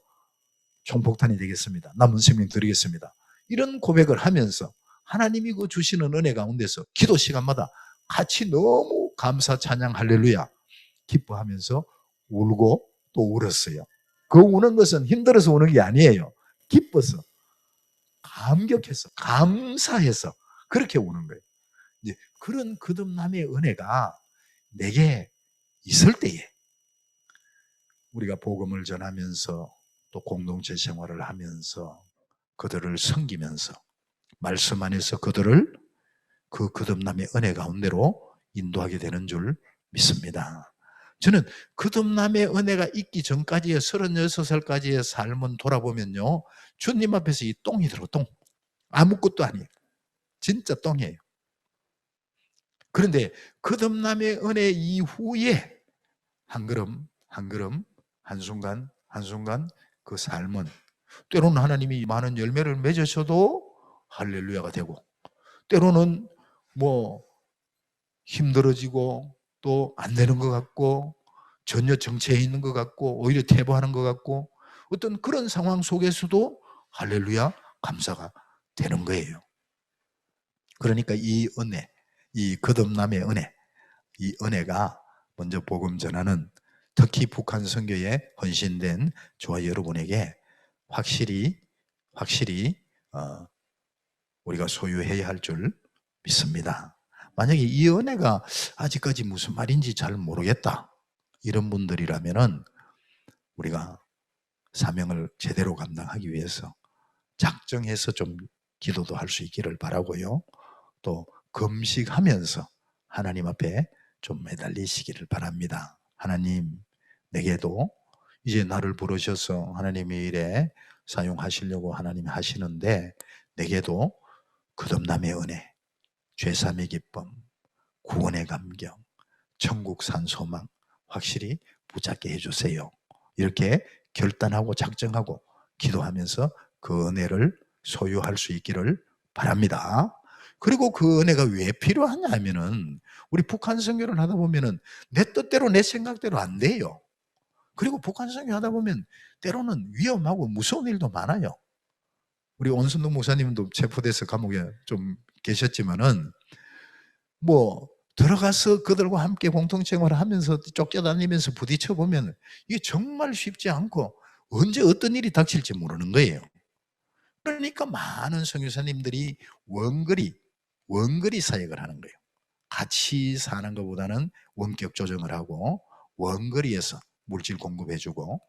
총폭탄이 되겠습니다. 남은 생명 드리겠습니다. 이런 고백을 하면서 하나님이 그 주시는 은혜 가운데서 기도 시간마다 같이 너무 감사 찬양 할렐루야 기뻐하면서 울고 또 울었어요. 그 우는 것은 힘들어서 우는 게 아니에요. 기뻐서, 감격해서, 감사해서 그렇게 우는 거예요. 이제 그런 거듭남의 은혜가 내게 있을 때에 우리가 복음을 전하면서 또 공동체 생활을 하면서 그들을 섬기면서 말씀 안에서 그들을 그 거듭남의 은혜 가운데로 인도하게 되는 줄 믿습니다. 저는 거듭남의 은혜가 있기 전까지의 36살까지의 삶은 돌아보면요, 주님 앞에서 이 똥이 들어, 똥. 아무것도 아니에요. 진짜 똥이에요. 그런데 거듭남의 은혜 이후에 한 걸음 한 걸음 한순간 한순간 그 삶은 때로는 하나님이 많은 열매를 맺으셔도 할렐루야가 되고, 때로는 뭐 힘들어지고 또 안 되는 것 같고 전혀 정체해 있는 것 같고 오히려 퇴보하는 것 같고 어떤 그런 상황 속에서도 할렐루야 감사가 되는 거예요. 그러니까 이 은혜, 이 거듭남의 은혜, 이 은혜가 먼저 복음 전하는 특히 북한 선교에 헌신된 저와 여러분에게 확실히 우리가 소유해야 할 줄 믿습니다. 만약에 이 은혜가 아직까지 무슨 말인지 잘 모르겠다 이런 분들이라면은 우리가 사명을 제대로 감당하기 위해서 작정해서 좀 기도도 할 수 있기를 바라고요. 또 금식하면서 하나님 앞에 좀 매달리시기를 바랍니다. 하나님, 내게도 이제 나를 부르셔서 하나님의 일에 사용하시려고 하나님이 하시는데 내게도 거듭남의 은혜, 죄삼의 기쁨, 구원의 감격, 천국 산 소망 확실히 붙잡게 해주세요. 이렇게 결단하고 작정하고 기도하면서 그 은혜를 소유할 수 있기를 바랍니다. 그리고 그 은혜가 왜 필요하냐 하면은 우리 북한 선교를 하다 보면은 내 뜻대로 내 생각대로 안 돼요. 그리고 북한 선교 하다 보면 때로는 위험하고 무서운 일도 많아요. 우리 온순동 목사님도 체포돼서 감옥에 좀 계셨지만은 뭐 들어가서 그들과 함께 공동생활을 하면서 쫓겨다니면서 부딪혀 보면 이게 정말 쉽지 않고 언제 어떤 일이 닥칠지 모르는 거예요. 그러니까 많은 선교사님들이 원거리 사역을 하는 거예요. 같이 사는 것보다는 원격 조정을 하고 원거리에서 물질 공급해주고,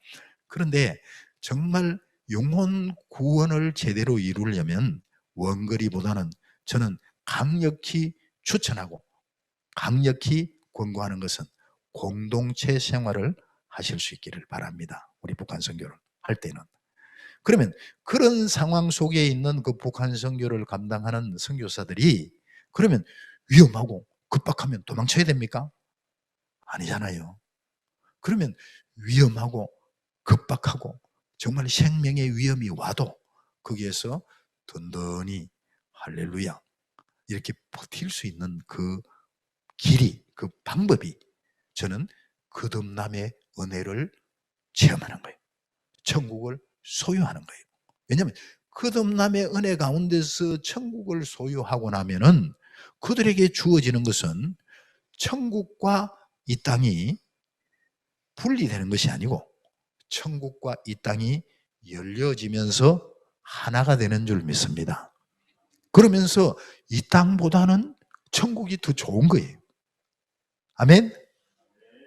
그런데 정말 영혼 구원을 제대로 이루려면 원거리보다는 저는 강력히 추천하고 강력히 권고하는 것은 공동체 생활을 하실 수 있기를 바랍니다. 우리 북한 선교를 할 때는. 그러면 그런 상황 속에 있는 그 북한 선교를 감당하는 선교사들이 그러면 위험하고 급박하면 도망쳐야 됩니까? 아니잖아요. 그러면 위험하고 급박하고 정말 생명의 위험이 와도 거기에서 든든히 할렐루야 이렇게 버틸 수 있는 그 길이, 그 방법이 저는 거듭남의 은혜를 체험하는 거예요. 천국을 소유하는 거예요. 왜냐하면 거듭남의 은혜 가운데서 천국을 소유하고 나면은 그들에게 주어지는 것은 천국과 이 땅이 분리되는 것이 아니고 천국과 이 땅이 열려지면서 하나가 되는 줄 믿습니다. 그러면서 이 땅보다는 천국이 더 좋은 거예요. 아멘?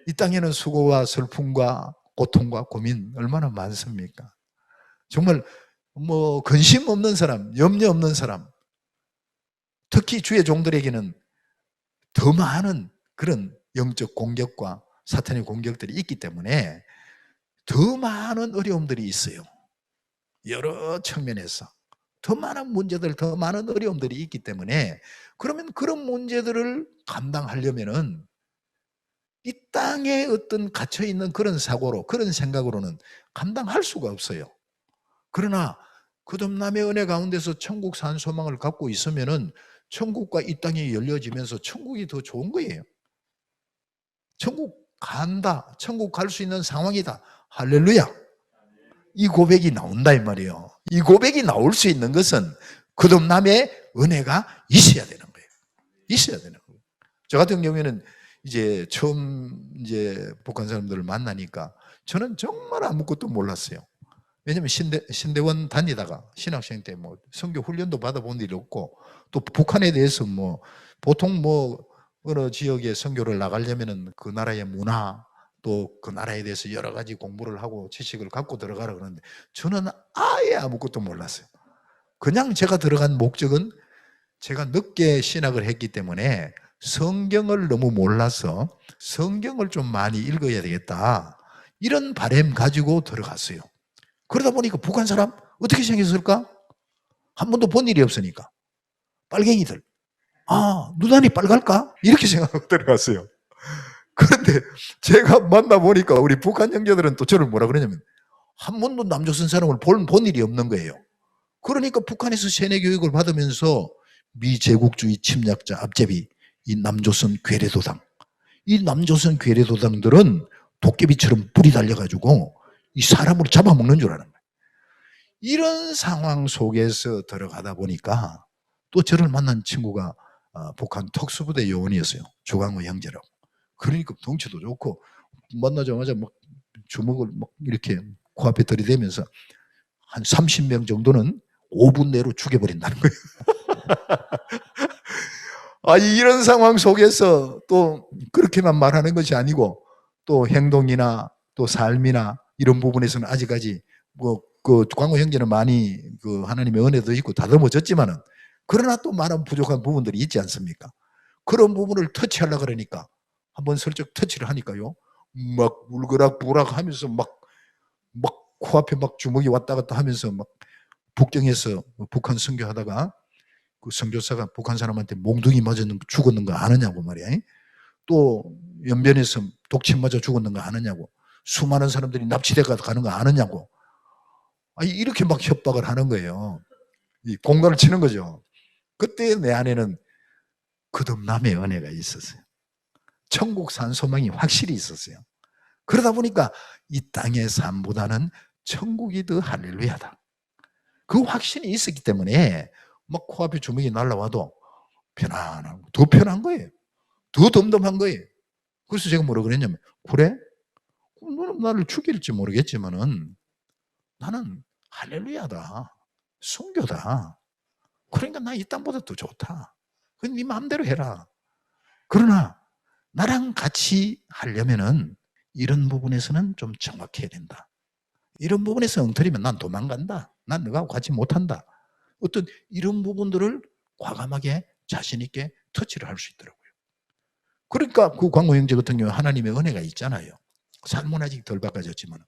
이 땅에는 수고와 슬픔과 고통과 고민 얼마나 많습니까? 정말 뭐 근심 없는 사람, 염려 없는 사람, 특히 주의 종들에게는 더 많은 그런 영적 공격과 사탄의 공격들이 있기 때문에 더 많은 어려움들이 있어요. 여러 측면에서 더 많은 문제들, 더 많은 어려움들이 있기 때문에, 그러면 그런 문제들을 감당하려면은 이 땅에 어떤 갇혀있는 그런 사고로, 그런 생각으로는 감당할 수가 없어요. 그러나 거듭남의 은혜 가운데서 천국 산 소망을 갖고 있으면은 천국과 이 땅이 열려지면서 천국이 더 좋은 거예요. 천국 간다, 천국 갈 수 있는 상황이다, 할렐루야. 이 고백이 나온다 이 말이에요. 이 고백이 나올 수 있는 것은 거듭남의 은혜가 있어야 되는 거예요. 있어야 되는 거예요. 저 같은 경우에는 이제 처음 이제 북한 사람들을 만나니까 저는 정말 아무것도 몰랐어요. 왜냐하면 신대원 다니다가 신학생 때 뭐 선교 훈련도 받아본 일이 없고, 또 북한에 대해서 뭐 보통 뭐 어느 지역에 선교를 나가려면은 그 나라의 문화, 또 그 나라에 대해서 여러 가지 공부를 하고 지식을 갖고 들어가라 그러는데 저는 아예 아무것도 몰랐어요. 그냥 제가 들어간 목적은, 제가 늦게 신학을 했기 때문에 성경을 너무 몰라서 성경을 좀 많이 읽어야 되겠다, 이런 바람 가지고 들어갔어요. 그러다 보니까 북한 사람 어떻게 생겼을까? 한 번도 본 일이 없으니까. 빨갱이들. 아, 눈알이 빨갈까? 이렇게 생각하고 들어갔어요. 그런데 제가 만나보니까 우리 북한 형제들은 또 저를 뭐라 그러냐면, 한 번도 남조선 사람을 본 일이 없는 거예요. 그러니까 북한에서 세뇌 교육을 받으면서 미제국주의 침략자 앞제비, 이 남조선 괴뢰도당, 이 남조선 괴뢰도당들은 도깨비처럼 불이 달려가지고 이 사람을 잡아먹는 줄 아는 거예요. 이런 상황 속에서 들어가다 보니까 또 저를 만난 친구가 북한 특수부대 요원이었어요. 조광호 형제라고. 그러니까 덩치도 좋고 만나자마자 막 주먹을 막 이렇게 코앞에 들이대면서 한 30명 정도는 5분 내로 죽여버린다는 거예요. 이런 상황 속에서 또 그렇게만 말하는 것이 아니고, 또 행동이나 또 삶이나 이런 부분에서는 아직까지 그 광호 형제는 많이 그 하나님의 은혜도 있고 다듬어졌지만은, 그러나 또 많은 부족한 부분들이 있지 않습니까? 그런 부분을 터치하려고 그러니까 한번 슬쩍 터치를 하니까요, 막 울그락부락 하면서 막 코앞에 막 주먹이 왔다 갔다 하면서 막, 북경에서 북한 선교하다가 그 선교사가 북한 사람한테 몽둥이 맞아 죽었는 거 아느냐고 말이야. 또 연변에서 독침 맞아 죽었는 거 아느냐고, 수많은 사람들이 납치돼 가는 거 아느냐고, 이렇게 막 협박을 하는 거예요. 공갈을 치는 거죠. 그때 내 안에는 거듭남의 은혜가 있었어요. 천국 산 소망이 확실히 있었어요. 그러다 보니까 이 땅의 삶보다는 천국이 더 할렐루야다, 그 확신이 있었기 때문에 막 코앞에 주먹이 날라와도 편안하고, 더 편한 거예요. 더 덤덤한 거예요. 그래서 제가 뭐라 그랬냐면, 그래? 너는 나를 죽일지 모르겠지만은 나는 할렐루야다, 순교다. 그러니까 나 이 땅보다 더 좋다. 그건 네 마음대로 해라. 그러나 나랑 같이 하려면은 이런 부분에서는 좀 정확해야 된다. 이런 부분에서 엉터리면 난 도망간다. 난 너하고 같이 못한다. 어떤 이런 부분들을 과감하게 자신 있게 터치를 할 수 있더라고요. 그러니까 그 광호 형제 같은 경우 하나님의 은혜가 있잖아요. 삶은 아직 덜 바꿔졌지만,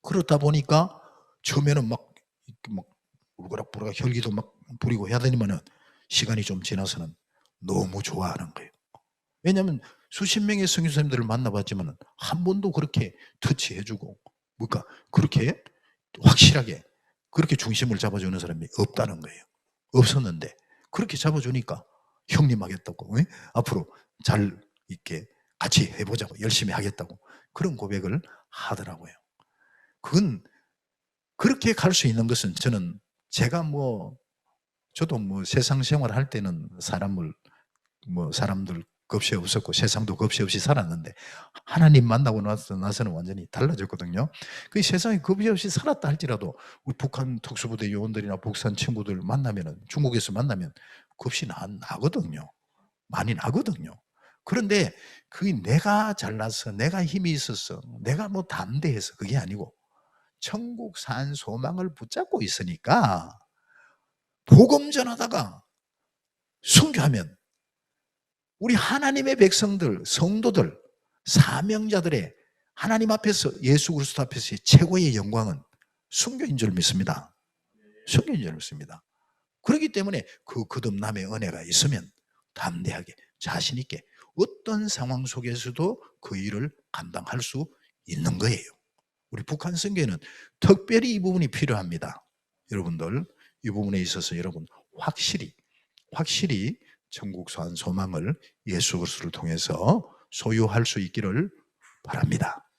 그렇다 보니까 처음에는 막 울그락불락 혈기도 막 부리고 해야 되지만은 시간이 좀 지나서는 너무 좋아하는 거예요. 왜냐하면 수십 명의 선교사님들을 만나봤지만 한 번도 그렇게 터치해주고, 그러니까 그렇게 확실하게 그렇게 중심을 잡아주는 사람이 없다는 거예요. 없었는데 그렇게 잡아주니까 형님 하겠다고, 앞으로 잘 있게 같이 해보자고, 열심히 하겠다고, 그런 고백을 하더라고요. 그건 그렇게 갈 수 있는 것은, 저는 제가 저도 세상 생활할 때는 사람들 겁이 없었고 세상도 겁이 없이 살았는데, 하나님 만나고 나서는 완전히 달라졌거든요. 그 세상에 겁이 없이 살았다 할지라도 우리 북한 특수부대 요원들이나 북한 친구들 만나면은, 중국에서 만나면 겁이 나거든요. 많이 나거든요. 그런데 그게 내가 잘나서, 내가 힘이 있어서, 내가 담대해서 그게 아니고 천국 산 소망을 붙잡고 있으니까 복음 전하다가 순교하면 우리 하나님의 백성들, 성도들, 사명자들의 하나님 앞에서, 예수 그리스도 앞에서의 최고의 영광은 순교인 줄 믿습니다. 순교인 줄 믿습니다. 그렇기 때문에 그 거듭남의 은혜가 있으면 담대하게 자신 있게 어떤 상황 속에서도 그 일을 감당할 수 있는 거예요. 우리 북한 선교에는 특별히 이 부분이 필요합니다. 여러분들 이 부분에 있어서 여러분 확실히 천국 산 소망을 예수 그리스도를 통해서 소유할 수 있기를 바랍니다.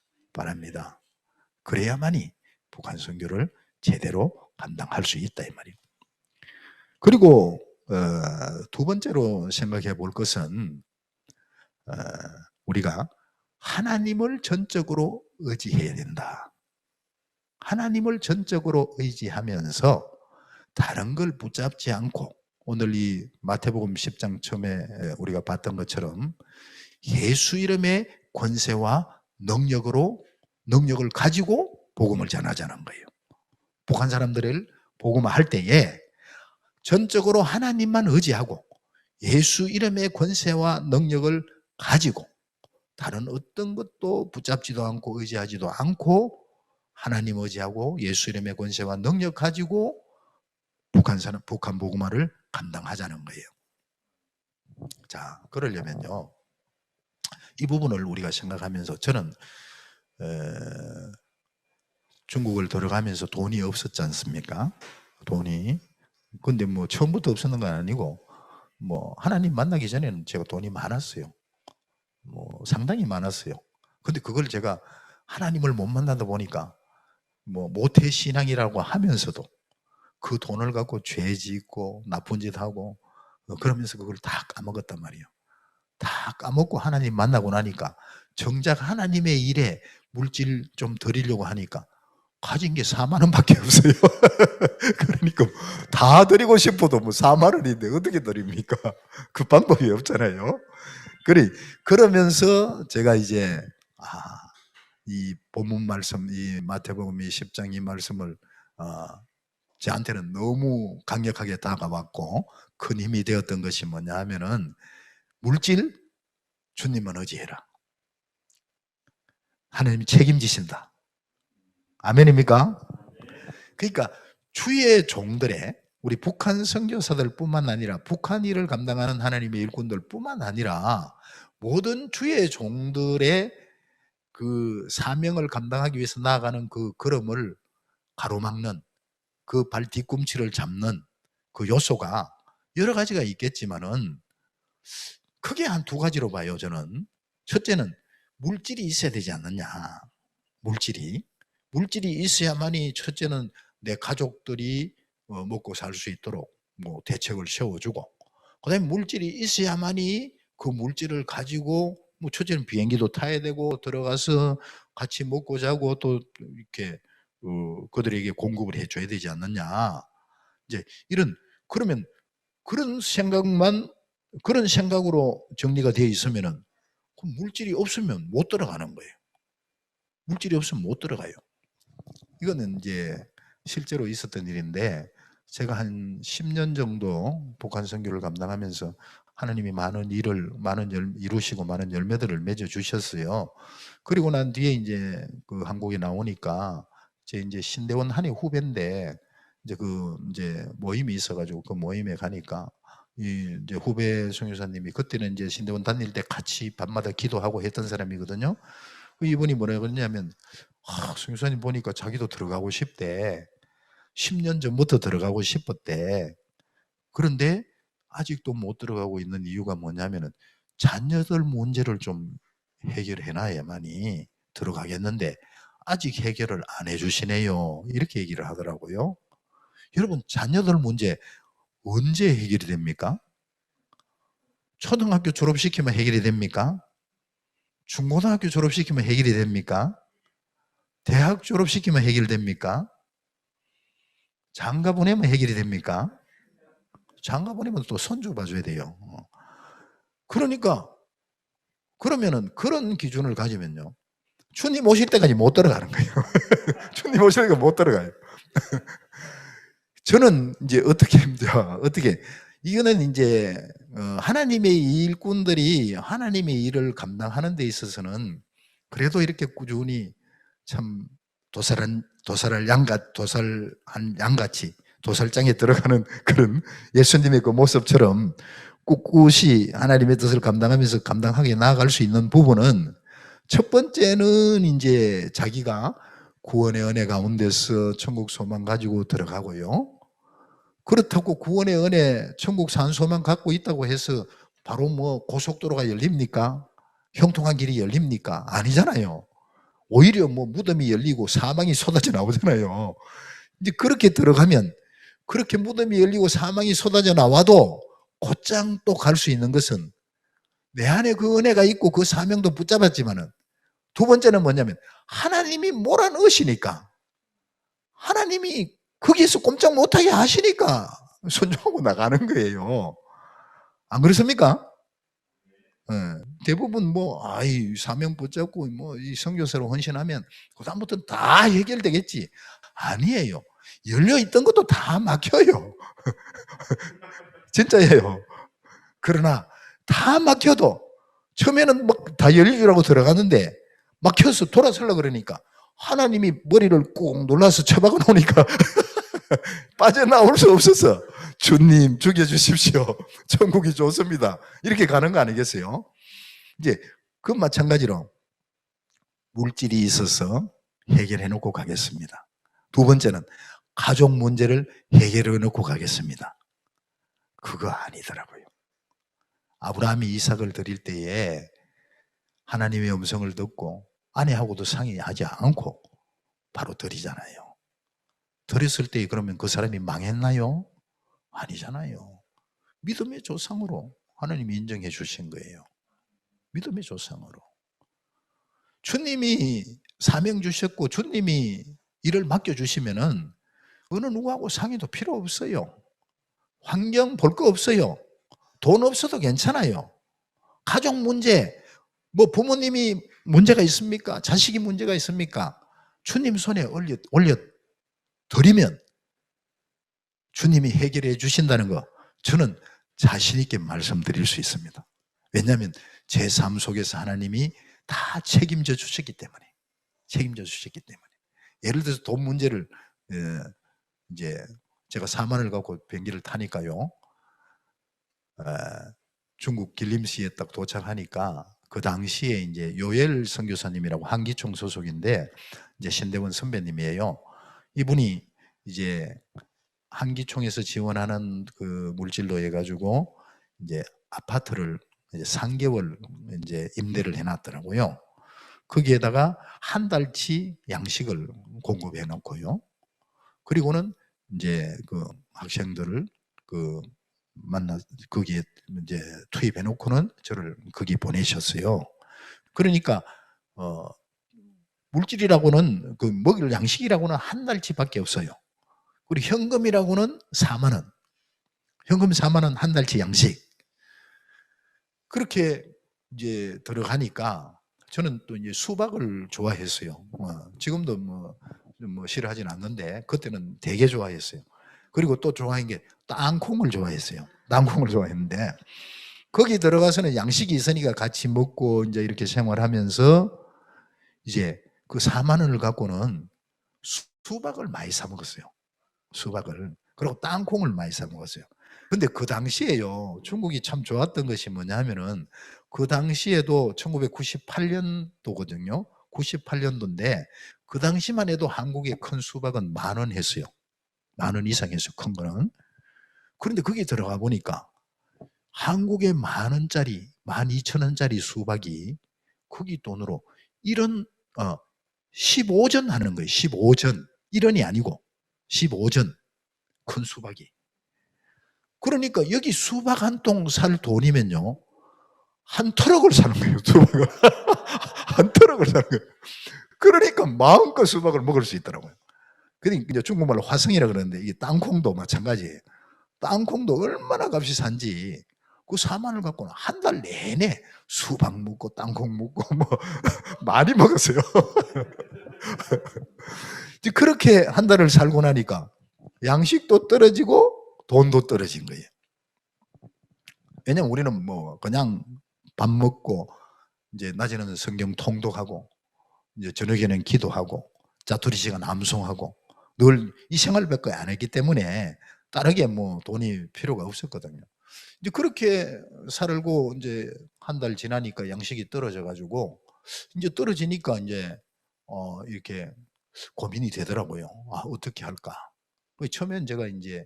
그래야만이 북한 선교를 제대로 감당할 수 있다 이 말이에요. 그리고 두 번째로 생각해 볼 것은 우리가 하나님을 전적으로 의지해야 된다. 하나님을 전적으로 의지하면서 다른 걸 붙잡지 않고, 오늘 이 마태복음 10장 처음에 우리가 봤던 것처럼 예수 이름의 권세와 능력을 가지고 복음을 전하자는 거예요. 북한 사람들을 복음할 때에 전적으로 하나님만 의지하고 예수 이름의 권세와 능력을 가지고 다른 어떤 것도 붙잡지도 않고 의지하지도 않고 하나님 의지하고 예수 이름의 권세와 능력 가지고 북한 복음화를 감당하자는 거예요. 자, 그러려면요, 이 부분을 우리가 생각하면서 저는 중국을 들어가면서 돈이 없었지 않습니까? 돈이. 근데 뭐 처음부터 없었는 건 아니고, 뭐 하나님 만나기 전에는 제가 돈이 많았어요. 뭐 상당히 많았어요. 근데 그걸 제가 하나님을 못 만나다 보니까 뭐 모태신앙이라고 하면서도 그 돈을 갖고 죄 짓고 나쁜 짓 하고 그러면서 그걸 다 까먹었단 말이에요. 다 까먹고 하나님 만나고 나니까 정작 하나님의 일에 물질 좀 드리려고 하니까 가진 게 4만 원밖에 없어요. 그러니까 다 드리고 싶어도 뭐 4만 원인데 어떻게 드립니까? 그 방법이 없잖아요. 그러면서 제가 이제 이 본문 말씀, 이 마태복음 10장 이 말씀을 저한테는 너무 강력하게 다가왔고 큰 힘이 되었던 것이 뭐냐 하면은, 물질 주님만 의지해라. 하나님이 책임지신다. 아멘입니까? 그러니까 주의 종들의, 우리 북한 선교사들 뿐만 아니라 북한 일을 감당하는 하나님의 일꾼들 뿐만 아니라 모든 주의 종들의 그 사명을 감당하기 위해서 나아가는 그 걸음을 가로막는, 그 발 뒤꿈치를 잡는 그 요소가 여러 가지가 있겠지만은 크게 한 두 가지로 봐요, 저는. 첫째는 물질이 있어야 되지 않느냐. 물질이 있어야만이, 첫째는 내 가족들이 먹고 살 수 있도록 뭐 대책을 세워주고, 그 다음에 물질이 있어야만이 그 물질을 가지고 뭐 첫째는 비행기도 타야 되고 들어가서 같이 먹고 자고 또 이렇게 그들에게 공급을 해줘야 되지 않느냐. 이제 그러면 그런 생각으로 정리가 되어 있으면은 그 물질이 없으면 못 들어가는 거예요. 물질이 없으면 못 들어가요. 이거는 이제 실제로 있었던 일인데, 제가 한 10년 정도 북한 선교를 감당하면서 하나님이 많은 일을 이루시고 많은 열매들을 맺어 주셨어요. 그리고 난 뒤에 이제 그 한국에 나오니까 제 이제 신대원 한해 후배인데, 이제 모임이 있어가지고 그 모임에 가니까 이제 후배 선교사님이, 그때는 이제 신대원 다닐 때 같이 밤마다 기도하고 했던 사람이거든요. 이분이 뭐라 그러냐면, 선교사님 보니까 자기도 들어가고 싶대. 10년 전부터 들어가고 싶었대. 그런데 아직도 못 들어가고 있는 이유가 뭐냐면은 자녀들 문제를 좀 해결해놔야만이 들어가겠는데 아직 해결을 안 해주시네요. 이렇게 얘기를 하더라고요. 여러분, 자녀들 문제 언제 해결이 됩니까? 초등학교 졸업시키면 해결이 됩니까? 중고등학교 졸업시키면 해결이 됩니까? 대학 졸업시키면 해결됩니까? 장가 보내면 해결이 됩니까? 장가 보내면 또 손주 봐줘야 돼요. 그러니까 그러면은 그런 기준을 가지면요, 주님 오실 때까지 못 들어가는 거예요. 주님 오실 때까지 못 들어가요. 저는 이제 어떻게, 이거는 이제, 하나님의 일꾼들이 하나님의 일을 감당하는 데 있어서는 그래도 이렇게 꾸준히 참 도살한 양같이 도살장에 들어가는 그런 예수님의 그 모습처럼 꿋꿋이 하나님의 뜻을 감당하면서 감당하게 나아갈 수 있는 부분은 첫 번째는 이제 자기가 구원의 은혜 가운데서 천국 소망 가지고 들어가고요. 그렇다고 구원의 은혜, 천국 산 소망 갖고 있다고 해서 바로 뭐 고속도로가 열립니까? 형통한 길이 열립니까? 아니잖아요. 오히려 뭐 무덤이 열리고 사망이 쏟아져 나오잖아요. 이제 그렇게 들어가면, 그렇게 무덤이 열리고 사망이 쏟아져 나와도 곧장 또 갈 수 있는 것은 내 안에 그 은혜가 있고 그 사명도 붙잡았지만은, 두 번째는 뭐냐면 하나님이 몰아넣으시니까, 하나님이 거기에서 꼼짝 못하게 하시니까 순종하고 나가는 거예요. 안 그렇습니까? 대부분 사명 붙잡고 이 선교사로 헌신하면 그다음부터는 다 해결되겠지. 아니에요. 열려있던 것도 다 막혀요. 진짜예요. 그러나 다 막혀도 처음에는 다 열리라고 들어갔는데 막혀서 돌아서려고 그러니까 하나님이 머리를 꾹 눌러서 쳐박아 놓으니까 빠져나올 수 없어서 주님 죽여주십시오. 천국이 좋습니다. 이렇게 가는 거 아니겠어요? 이제 그 마찬가지로 물질이 있어서 해결해 놓고 가겠습니다. 두 번째는 가족 문제를 해결해 놓고 가겠습니다. 그거 아니더라고요. 아브라함이 이삭을 드릴 때에 하나님의 음성을 듣고 아내하고도 상의하지 않고 바로 드리잖아요. 드렸을 때 그러면 그 사람이 망했나요? 아니잖아요. 믿음의 조상으로 하나님이 인정해 주신 거예요. 믿음의 조상으로. 주님이 사명 주셨고 주님이 일을 맡겨주시면은 어느 누구하고 상의도 필요 없어요. 환경 볼 거 없어요. 돈 없어도 괜찮아요. 가족 문제, 부모님이 문제가 있습니까? 자식이 문제가 있습니까? 주님 손에 올려 드리면 주님이 해결해 주신다는 거 저는 자신 있게 말씀드릴 수 있습니다. 왜냐하면 제 삶 속에서 하나님이 다 책임져 주셨기 때문에. 예를 들어서 돈 문제를 이제 제가 4만 원을 갖고 비행기를 타니까요. 중국 길림시에 딱 도착하니까 그 당시에 이제 요엘 선교사님이라고 한기총 소속인데 이제 신대원 선배님이에요. 이분이 이제 한기총에서 지원하는 그 물질로 해가지고 이제 아파트를 이제 3개월 이제 임대를 해놨더라고요. 거기에다가 한 달치 양식을 공급해 놓고요. 그리고는 이제 그 학생들을 거기에 이제 투입해 놓고는 저를 거기 보내셨어요. 그러니까 물질이라고는 먹일 양식이라고는 한 달치밖에 없어요. 그리고 현금이라고는 4만 원. 현금 4만 원 한 달치 양식. 그렇게 이제 들어가니까 저는 또 이제 수박을 좋아했어요. 지금도 싫어하진 않는데 그때는 되게 좋아했어요. 그리고 또 좋아한 게 땅콩을 좋아했어요. 땅콩을 좋아했는데 거기 들어가서는 양식이 있으니까 같이 먹고 이제 이렇게 생활하면서 이제 그 4만 원을 갖고는 수박을 많이 사 먹었어요. 수박을. 그리고 땅콩을 많이 사 먹었어요. 근데 그 당시에요, 중국이 참 좋았던 것이 뭐냐 하면은 그 당시에도 1998년도거든요. 98년도인데 그 당시만 해도 한국의 큰 수박은 10,000원 했어요. 10,000원 이상 했어요, 큰 거는. 그런데 거기 들어가 보니까 한국의 10,000원짜리, 12,000원짜리 수박이 거기 돈으로 1원, 15전 하는 거예요. 15전. 1원이 아니고 15전. 큰 수박이. 그러니까 여기 수박 한 통 살 돈이면요, 한 트럭을 사는 거예요, 수박을. 한 트럭을 사는 거예요. 그러니까 마음껏 수박을 먹을 수 있더라고요. 그러니까 이제 중국말로 화성이라 그러는데 이게 땅콩도 마찬가지예요. 땅콩도 얼마나 값이 산지 그 4만 원을 갖고는 한 달 내내 수박 먹고 땅콩 먹고 뭐 많이 먹었어요. 그렇게 한 달을 살고 나니까 양식도 떨어지고 돈도 떨어진 거예요. 왜냐면 우리는 뭐 그냥 밥 먹고 이제 낮에는 성경 통독하고 이제 저녁에는 기도하고 자투리 시간 암송하고 늘 이 생활밖에 안 했기 때문에 다르게 뭐 돈이 필요가 없었거든요. 이제 그렇게 살고 이제 한 달 지나니까 양식이 떨어져 가지고 이제 떨어지니까 이제 이렇게 고민이 되더라고요. 아, 어떻게 할까? 처음엔 제가 이제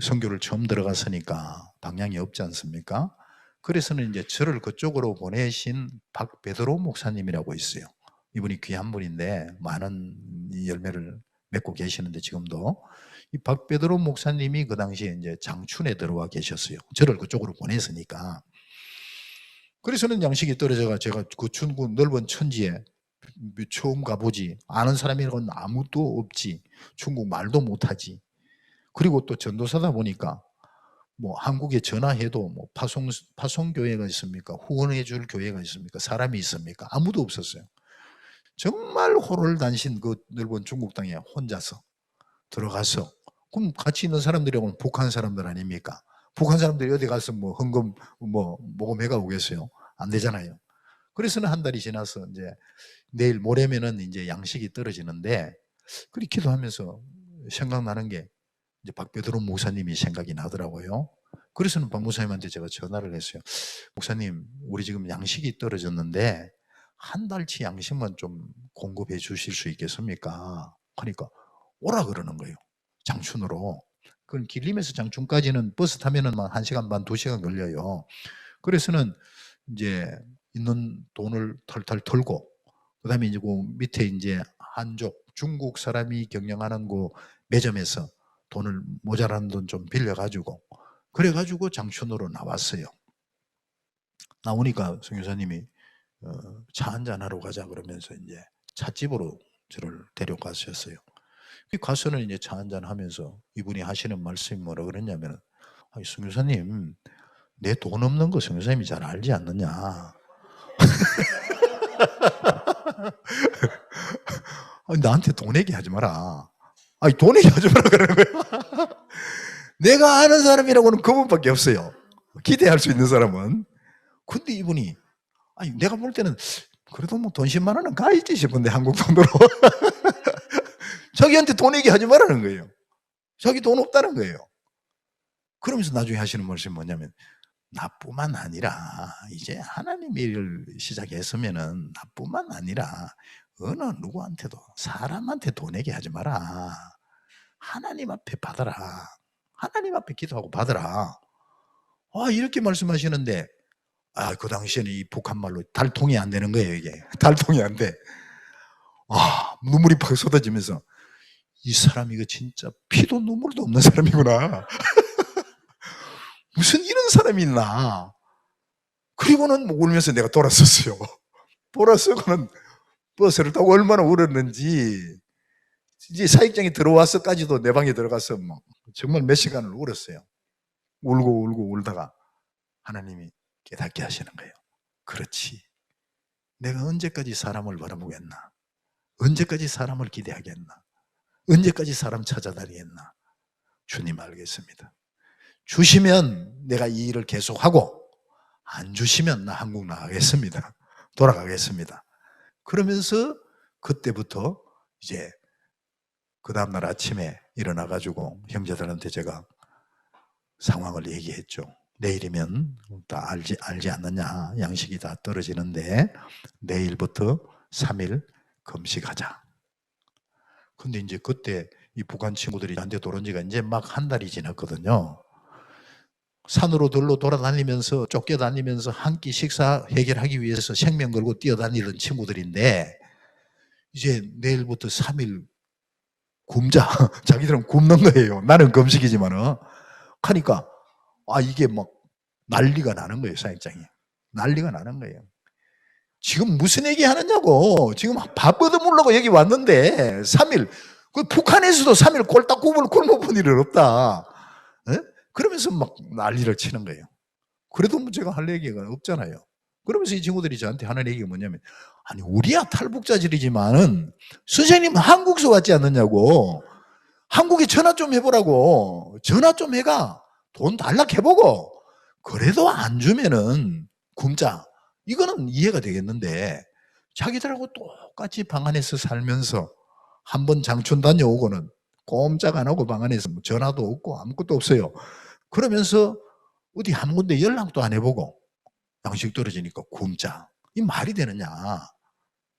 선교를 처음 들어갔으니까 방향이 없지 않습니까? 그래서는 이제 저를 그쪽으로 보내신 박베드로 목사님이라고 있어요. 이분이 귀한 분인데 많은 열매를 맺고 계시는데 지금도 이 박베드로 목사님이 그 당시에 이제 장춘에 들어와 계셨어요. 저를 그쪽으로 보냈으니까. 그래서는 양식이 떨어져가 제가 그 중국 넓은 천지에 처음 가보지, 아는 사람이라고는 아무도 없지, 중국 말도 못하지. 그리고 또 전도사다 보니까 뭐 한국에 전화해도 뭐 파송교회가 있습니까? 후원해 줄 교회가 있습니까? 사람이 있습니까? 아무도 없었어요. 정말 호롤단신 그 넓은 중국 땅에 혼자서 들어가서, 그럼 같이 있는 사람들이라고는 북한 사람들 아닙니까? 북한 사람들이 어디 가서 뭐 헌금 뭐 모금해가 오겠어요? 안 되잖아요. 그래서는 한 달이 지나서 이제 내일 모레면은 이제 양식이 떨어지는데, 그렇게 기도하면서 생각나는 게 이제 박베드로 목사님이 생각이 나더라고요. 그래서는 박 목사님한테 제가 전화를 했어요. 목사님, 우리 지금 양식이 떨어졌는데 한 달치 양식만 좀 공급해 주실 수 있겠습니까? 하니까 오라 그러는 거예요. 장춘으로. 그건 길림에서 장춘까지는 버스 타면은 막 1시간 반, 2시간 걸려요. 그래서는 이제 있는 돈을 털털 털고, 그 다음에 이제 그 밑에 이제 한족, 중국 사람이 경영하는 그 매점에서 돈을 모자란 돈 좀 빌려가지고, 그래가지고 장춘으로 나왔어요. 나오니까 성교사님이 차 한잔하러 가자 그러면서 이제 찻집으로 저를 데려가셨어요. 가서는 이제 차 한잔 하면서 이분이 하시는 말씀이 뭐라 그랬냐면, 아니, 성교사님, 내 돈 없는 거 성교사님이 잘 알지 않느냐. 아니, 나한테 돈 얘기하지 마라. 아니, 돈 얘기하지 마라 그러는 거야. 내가 아는 사람이라고는 그분밖에 없어요. 기대할 수 있는 사람은. 근데 이분이, 아니, 내가 볼 때는 그래도 뭐 돈 10만 원은 가있지 싶은데, 한국 돈으로. 자기한테 돈 얘기하지 말라는 거예요. 자기 돈 없다는 거예요. 그러면서 나중에 하시는 말씀이 뭐냐면, 나뿐만 아니라 이제 하나님 일을 시작했으면은 나뿐만 아니라 어느 누구한테도, 사람한테 돈 얘기하지 마라. 하나님 앞에 받아라. 하나님 앞에 기도하고 받아라. 이렇게 말씀하시는데, 그 당시에는 이 북한말로 달통이 안 되는 거예요, 이게. 달통이 안 돼. 눈물이 팍 쏟아지면서, 이 사람이 이거 진짜 피도 눈물도 없는 사람이구나. 무슨 이런 사람이 있나. 그리고는 울면서 내가 돌아섰어요. 돌아서고는 버스를 타고 얼마나 울었는지, 이제 사역장에 들어와서까지도 내 방에 들어가서 막 정말 몇 시간을 울었어요. 울고 울다가 하나님이 깨닫게 하시는 거예요. 그렇지. 내가 언제까지 사람을 바라보겠나? 언제까지 사람을 기대하겠나? 언제까지 사람 찾아다니겠나? 주님 알겠습니다. 주시면 내가 이 일을 계속하고, 안 주시면 나 한국 나가겠습니다. 돌아가겠습니다. 그러면서 그때부터 이제 그 다음날 아침에 일어나가지고 형제들한테 제가 상황을 얘기했죠. 내일이면 다 알지 않느냐. 양식이 다 떨어지는데 내일부터 3일 금식하자. 근데 이제 그때 이 북한 친구들이 저한테 들어온 지가 이제 막 한 달이 지났거든요. 산으로 들로 돌아다니면서 쫓겨다니면서 한 끼 식사 해결하기 위해서 생명 걸고 뛰어다니던 친구들인데, 이제 내일부터 3일 굶자. 자기들은 굶는 거예요. 나는 금식이지만은. 하니까 이게 막 난리가 나는 거예요. 사역장이 난리가 나는 거예요. 지금 무슨 얘기 하느냐고. 지금 밥 얻어먹으려고 여기 왔는데 3일, 그 북한에서도 3일 꼴딱 굶어본 일은 없다. 에? 그러면서 막 난리를 치는 거예요. 그래도 뭐 제가 할 얘기가 없잖아요. 그러면서 이 친구들이 저한테 하는 얘기가 뭐냐면, 아니 우리야 탈북자질이지만은 선생님 한국서 왔지 않느냐고, 한국에 전화 좀 해보라고, 전화 좀 해가 돈 달라 해보고, 그래도 안 주면은 굶자, 이거는 이해가 되겠는데 자기들하고 똑같이 방 안에서 살면서 한 번 장춘 다녀오고는 꼼짝 안 하고 방 안에서 전화도 없고 아무것도 없어요. 그러면서 어디 한 군데 연락도 안 해보고 양식 떨어지니까 굶자, 이 말이 되느냐.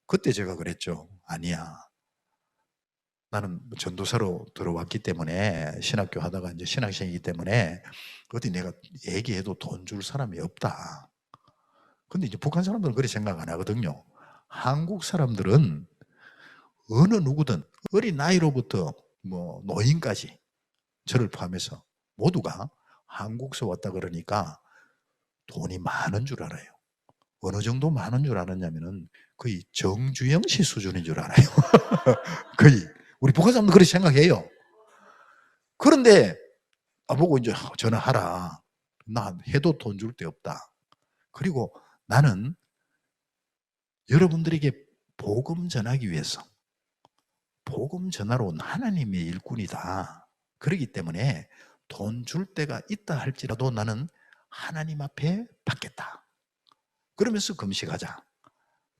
그때 제가 그랬죠. 아니야, 나는 전도사로 들어왔기 때문에, 신학교 하다가 이제 신학생이기 때문에 어디 내가 얘기해도 돈 줄 사람이 없다. 근데 이제 북한 사람들은 그렇게 생각 안 하거든요. 한국 사람들은 어느 누구든 어린 나이로부터 뭐 노인까지 저를 포함해서 모두가 한국서 왔다 그러니까 돈이 많은 줄 알아요. 어느 정도 많은 줄 알았냐면은 거의 정주영 씨 수준인 줄 알아요. 거의. 우리 북한 사람들 그렇게 생각해요. 그런데 보고 이제 전화하라. 나 해도 돈 줄 데 없다. 그리고 나는 여러분들에게 복음 전하기 위해서 복음 전하러 온 하나님의 일꾼이다. 그렇기 때문에 돈 줄 때가 있다 할지라도 나는 하나님 앞에 받겠다. 그러면서 금식하자.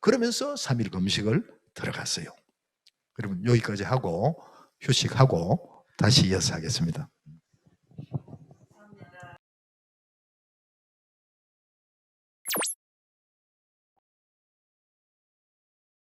그러면서 3일 금식을 들어갔어요. 여러분 여기까지 하고 휴식하고 다시 이어서 하겠습니다.